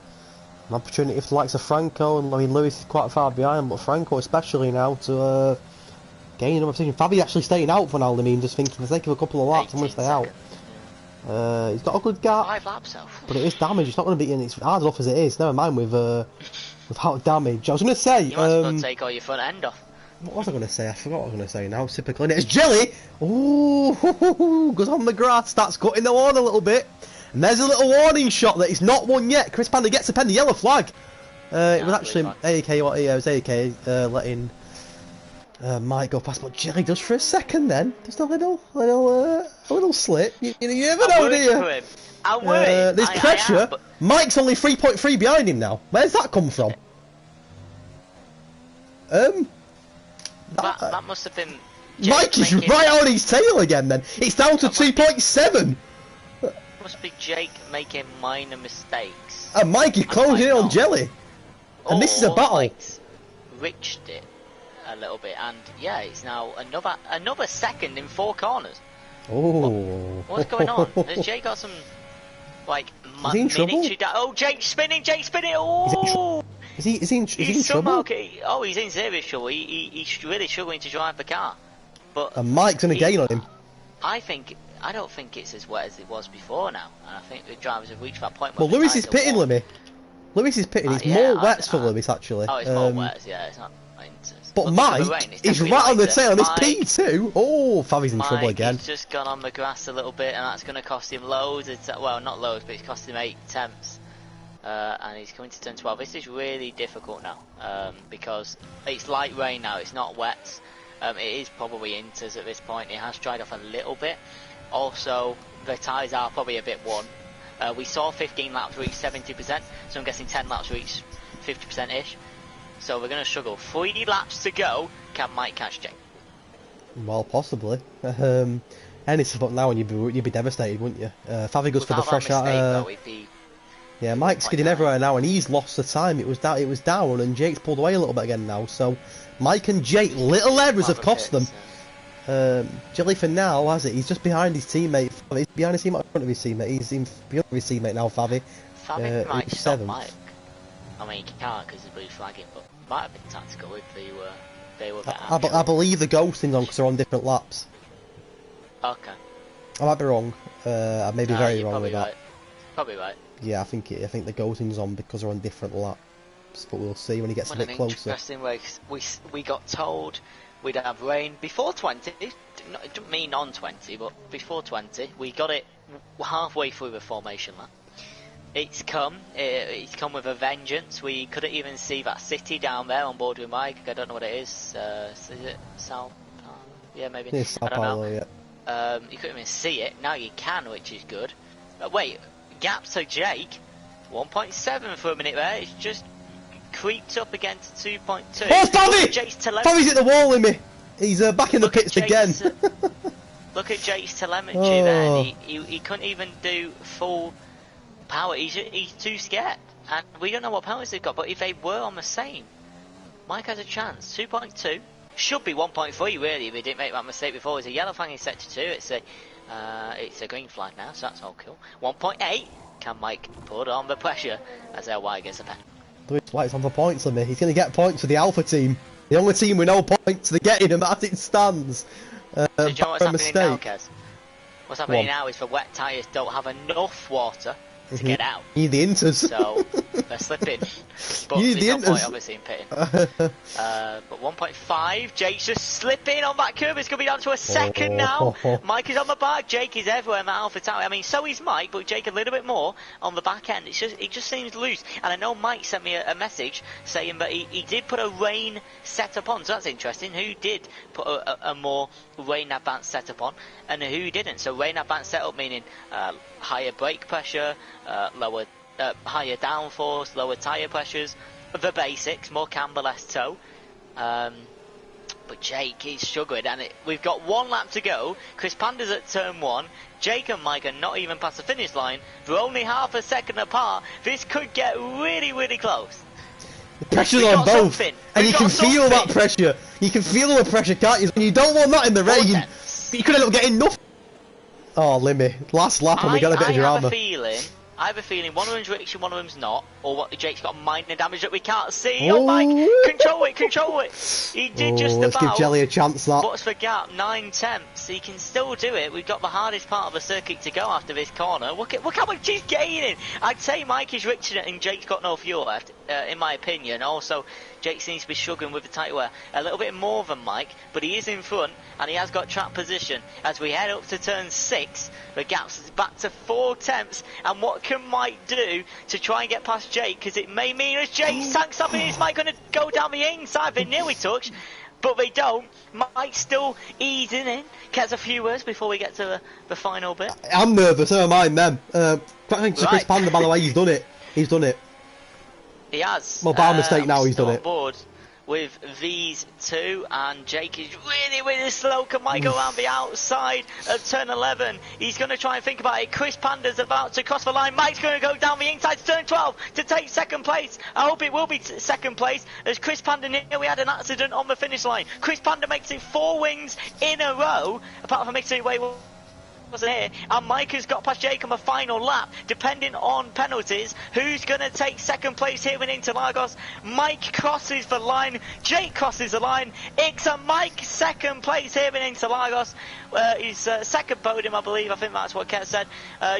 opportunity for the likes of Franco, and I mean, Lewis is quite far behind, but Franco especially now to gain another position. Favi actually staying out for now, I mean, just thinking, for the sake of a couple of laps, I'm going to stay out. He's got a good gap,
5 laps though.
But it is damage, it's not going to be, and it's hard enough as it is, never mind without damage. I was going to say...
You might as well take all your front end off.
What was I going to say? I forgot what I was going to say now. Typical. And it's Jelly! Ooh, goes on the grass, starts cutting the lawn a little bit. And there's a little warning shot that it's not won yet. Chris Panda gets a pen, the yellow flag. It was actually AAK, it was AAK letting Mike go past, but Jelly does for a second then. Just a little slip. You never know, do you?
I'm worried.
There's pressure. Mike's only 3.3 behind him now. Where's that come from?
That must have been...
Mike is right on his tail again then. It's down to 2.7.
Must be Jake making minor mistakes.
And Mike is closing in on Jelly. And this is a battle.
Mike's reached it a little bit, and yeah, it's now another second in 4 corners.
Oh.
What's going on? Has Jake got some, like, miniature... Oh, Jake's spinning! Oh!
Is he in trouble?
Oh, he's in serious trouble. He's really struggling to drive the car. But
and Mike's going to gain on him.
I don't think it's as wet as it was before now. And I think the drivers have reached that point where...
Well, Lewis is pitting, Lemmy. Lewis is pitting. It's more wets for Lewis, actually.
Oh, it's more wets, yeah. It's not...
But Mike is right on the tail on his P2. Oh, Favi's in trouble again.
He's just gone on the grass a little bit, and that's going to cost him loads. Well, not loads, but it's cost him 8 tenths. And he's coming to turn 12. This is really difficult now, because it's light rain now. It's not wet. It is probably inters at this point. It has dried off a little bit. Also, the tyres are probably a bit worn. We saw 15 laps reach 70%, so I'm guessing 10 laps reach 50%-ish. So we're going to struggle. 3 laps to go. Can Mike catch Jake?
Well, possibly. Any support now, and you'd be devastated, wouldn't you? Favi goes for the fresh out. Yeah, Mike's skidding everywhere now, and he's lost the time. It was down, and Jake's pulled away a little bit again now. So Mike and Jake, little errors have cost them. Jelly for now, has it? He's just behind his teammate. He's behind his teammate, in front of his teammate. He's in front of his teammate now, Favi.
Favi might stop Mike. I mean, he can't because he's blue flagging, but it might have been tactical if they were better.
I believe the ghosting's on because they're on different laps.
Okay.
I might be wrong. I may be very wrong with that.
Right. Probably right.
Yeah, I think the ghosting's on because they're on different laps, but we'll see when he gets a bit closer.
Interesting way. We got told we'd have rain before 20. It doesn't mean on 20, but before 20. We got it halfway through the formation lap. It's come with a vengeance. We couldn't even see that city down there on board with Mike. I don't know what it is. Is it Sao Paulo? Yeah, maybe.
It's Sao Paulo, yeah.
You couldn't even see it. Now you can, which is good. But wait, gap to Jake, 1.7 for a minute there. It's just creeped up again to 2.2.
Oh, Favy's hit the wall with me. He's back in the pits again.
Look at Jake's telemetry there. He couldn't even do full power. He's too scared. And we don't know what powers they've got, but if they were on the same, Mike has a chance. 2.2. Should be 1.3 really if he didn't make that mistake before. It's a yellow flag is set to 2. It's a green flag now, so that's all cool. 1.8. Can Mike put on the pressure as LY gets a pen?
White's on for points on me. He's going to get points for the Alpha team. The only team with no points, they're getting them as it stands.
So do you know what's happening now, Kez? What's happening now is the wet tyres don't have enough water to get out.
You need the inters.
So they're slipping. But
you need the
no
inters.
point obviously in pitting. But 1.5, Jake's just slipping on that curve. It's going to be down to a second now. Mike is on the back. Jake is everywhere in the Alpha Tower. I mean, so is Mike, but Jake a little bit more on the back end. It just seems loose. And I know Mike sent me a message saying that he did put a rain setup on. So that's interesting. Who did put a more rain advanced setup on and who didn't? So rain advanced setup meaning higher brake pressure, lower higher downforce, lower tyre pressures, the basics, more camber, less toe. But Jake is struggling, and we've got one lap to go. Chris Panda's at turn 1. Jake and Mike are not even past the finish line. They're only half a second apart. This could get really, really close.
The pressure's on both, and you can feel that pressure. You can feel the pressure, can't you? And you don't want that in the rain. You could end up getting nothing. Oh, Limmy. Last lap, and we got a bit of drama.
I have a feeling one of them's rich and one of them's not, or what Jake's got minor damage that we can't see. Oh, Mike, control it. He did just
let's
about.
Let's give Jelly a chance. That.
What's the gap? 9/10. He can still do it. We've got the hardest part of the circuit to go after this corner. Look how much he's gaining. I'd say Mike is richer and Jake's got no fuel left, in my opinion. Also, Jake seems to be struggling with the tight wear a little bit more than Mike, but he is in front and he has got track position. As we head up to turn 6, the gap's back to 4/10, and what can Mike do to try and get past Jake? Because it may mean as Jake's tanks up, is Mike going to go down the inside? They nearly touch, but they don't. Mike's still easing in. Gets a few words before we get to the final bit.
I'm nervous, never mind them. Thanks to Chris Panda, by the way, he's done it. He's done it.
He has.
Well, by mistake now, he's done it.
On board with these two, and Jake is really, really slow. Can Mike go around the outside of turn 11? He's going to try and think about it. Chris Panda's about to cross the line. Mike's going to go down the inside to turn 12 to take second place. I hope it will be second place, as Chris Panda nearly had an accident on the finish line. Chris Panda makes it 4 wins in a row, apart from mixing away wasn't here, and Mike has got past Jake on the final lap. Depending on penalties, who's going to take second place here in Interlagos? Mike crosses the line, Jake crosses the line. It's a Mike second place here in Interlagos. His second podium, I believe. I think that's what Ket said.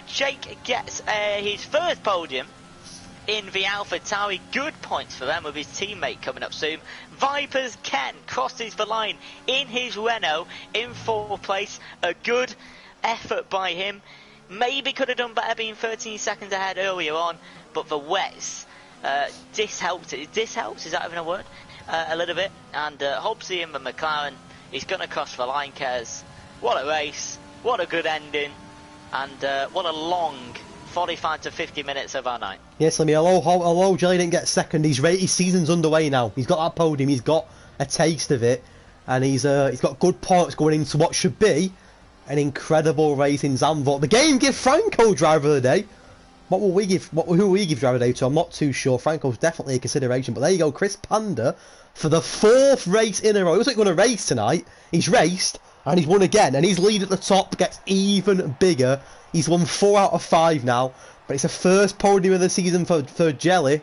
Jake gets his first podium in the Alpha Tauri. Good points for them with his teammate coming up soon. Vipers Ken crosses the line in his Renault in 4th place. A good effort by him. Maybe could have done better being 13 seconds ahead earlier on, but the wets this helps, is that even a word? A little bit, and Hobbsy in the McLaren is going to cross the line. Kez, what a race, what a good ending, and what a long 45 to 50 minutes of our night.
Yes, hello, Jelly didn't get second. His season's underway now. He's got that podium, he's got a taste of it, and he's got good points going into what should be an incredible race in Zandvoort. The game give Franco driver of the day. Who will we give driver of the day to? I'm not too sure. Franco's definitely a consideration, but there you go. Chris Panda for the 4th race in a row. He looks like he's going to race tonight. He's raced and he's won again, and his lead at the top gets even bigger. He's won 4 out of 5 now, but it's a first podium of the season for Jelly,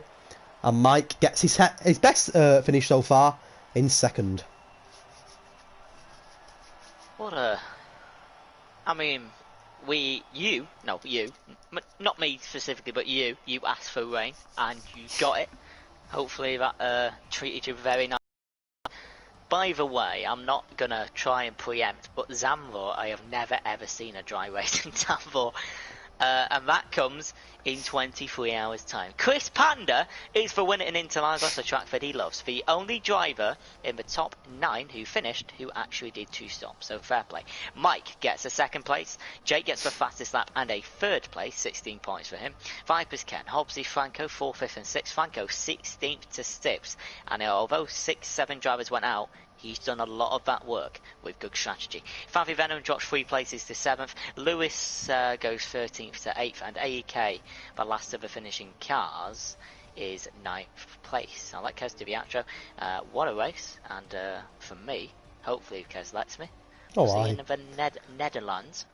and Mike gets his best finish so far in 2nd.
I mean, not me specifically, but you asked for rain, and you got it. Hopefully that treated you very nice. by the way, I'm not gonna try and preempt, but Zandvoort, I have never ever seen a dry race in Zandvoort. And that comes in 23 hours' time. Chris Panda is for winning in Interlagos, a track that he loves. The only driver in the top 9 who finished who actually did 2 stops, so fair play. Mike gets a 2nd place, Jake gets the fastest lap and a 3rd place, 16 points for him. Vipers Ken, Hobbsy, Franco 4th, 5th and 6th, Franco 16th to 6th, and although 6-7 drivers went out, he's done a lot of that work with good strategy. Favi Venom drops 3 places to 7th. Lewis goes 13th to 8th. And AEK, the last of the finishing cars, is 9th place. I'll let Kez do the outro. What a race. And for me, hopefully Kez lets me, we'll see you in the Netherlands.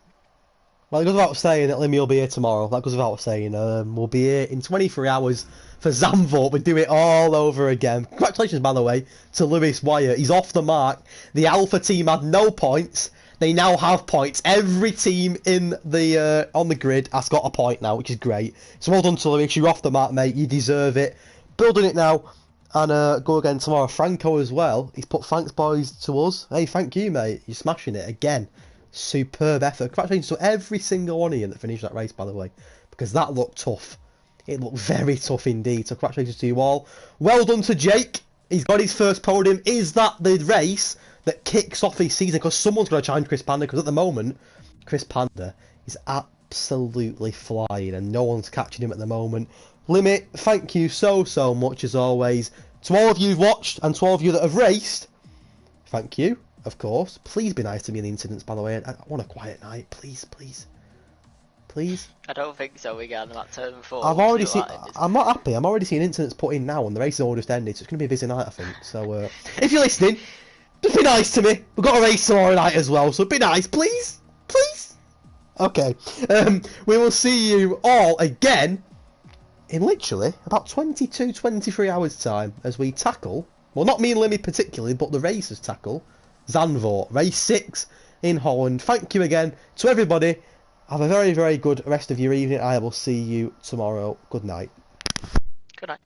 Well, it goes without saying that Limmy will be here tomorrow. That goes without saying. We'll be here in 23 hours for Zandvoort. We'll do it all over again. Congratulations, by the way, to Lewis Wyatt. He's off the mark. The Alpha team had no points. They now have points. Every team in the on the grid has got a point now, which is great. So well done to Lewis. You're off the mark, mate. You deserve it. Building it now. And go again tomorrow. Franco as well. He's put thanks, boys, to us. Hey, thank you, mate. You're smashing it again. Superb effort. Congratulations to every single one of you that finished that race, by the way, because that looked tough. It looked very tough indeed. So congratulations to you all. Well done to Jake. He's got his first podium. Is that the race that kicks off his season? Because someone's going to challenge Chris Panda, because at the moment, Chris Panda is absolutely flying and no one's catching him at the moment. Limit, thank you so much as always. To all of you who've watched and to all of you that have raced, thank you. Of course. Please be nice to me in the incidents, by the way. I want a quiet night. Please.
I don't think so, regarding that turn 4.
I've already seen... I'm not happy. I'm already seeing incidents put in now and the race has all just ended. So it's going to be a busy night, I think. So, if you're listening, just be nice to me. We've got a race tomorrow night as well. So be nice, please. Okay. We will see you all again in literally about 23 hours time as we tackle... Well, not me and Limmy particularly, but the races tackle... Zandvoort, race 6 in Holland. Thank you again to everybody. Have a very good rest of your evening. I will see you tomorrow. Good night.
Good night.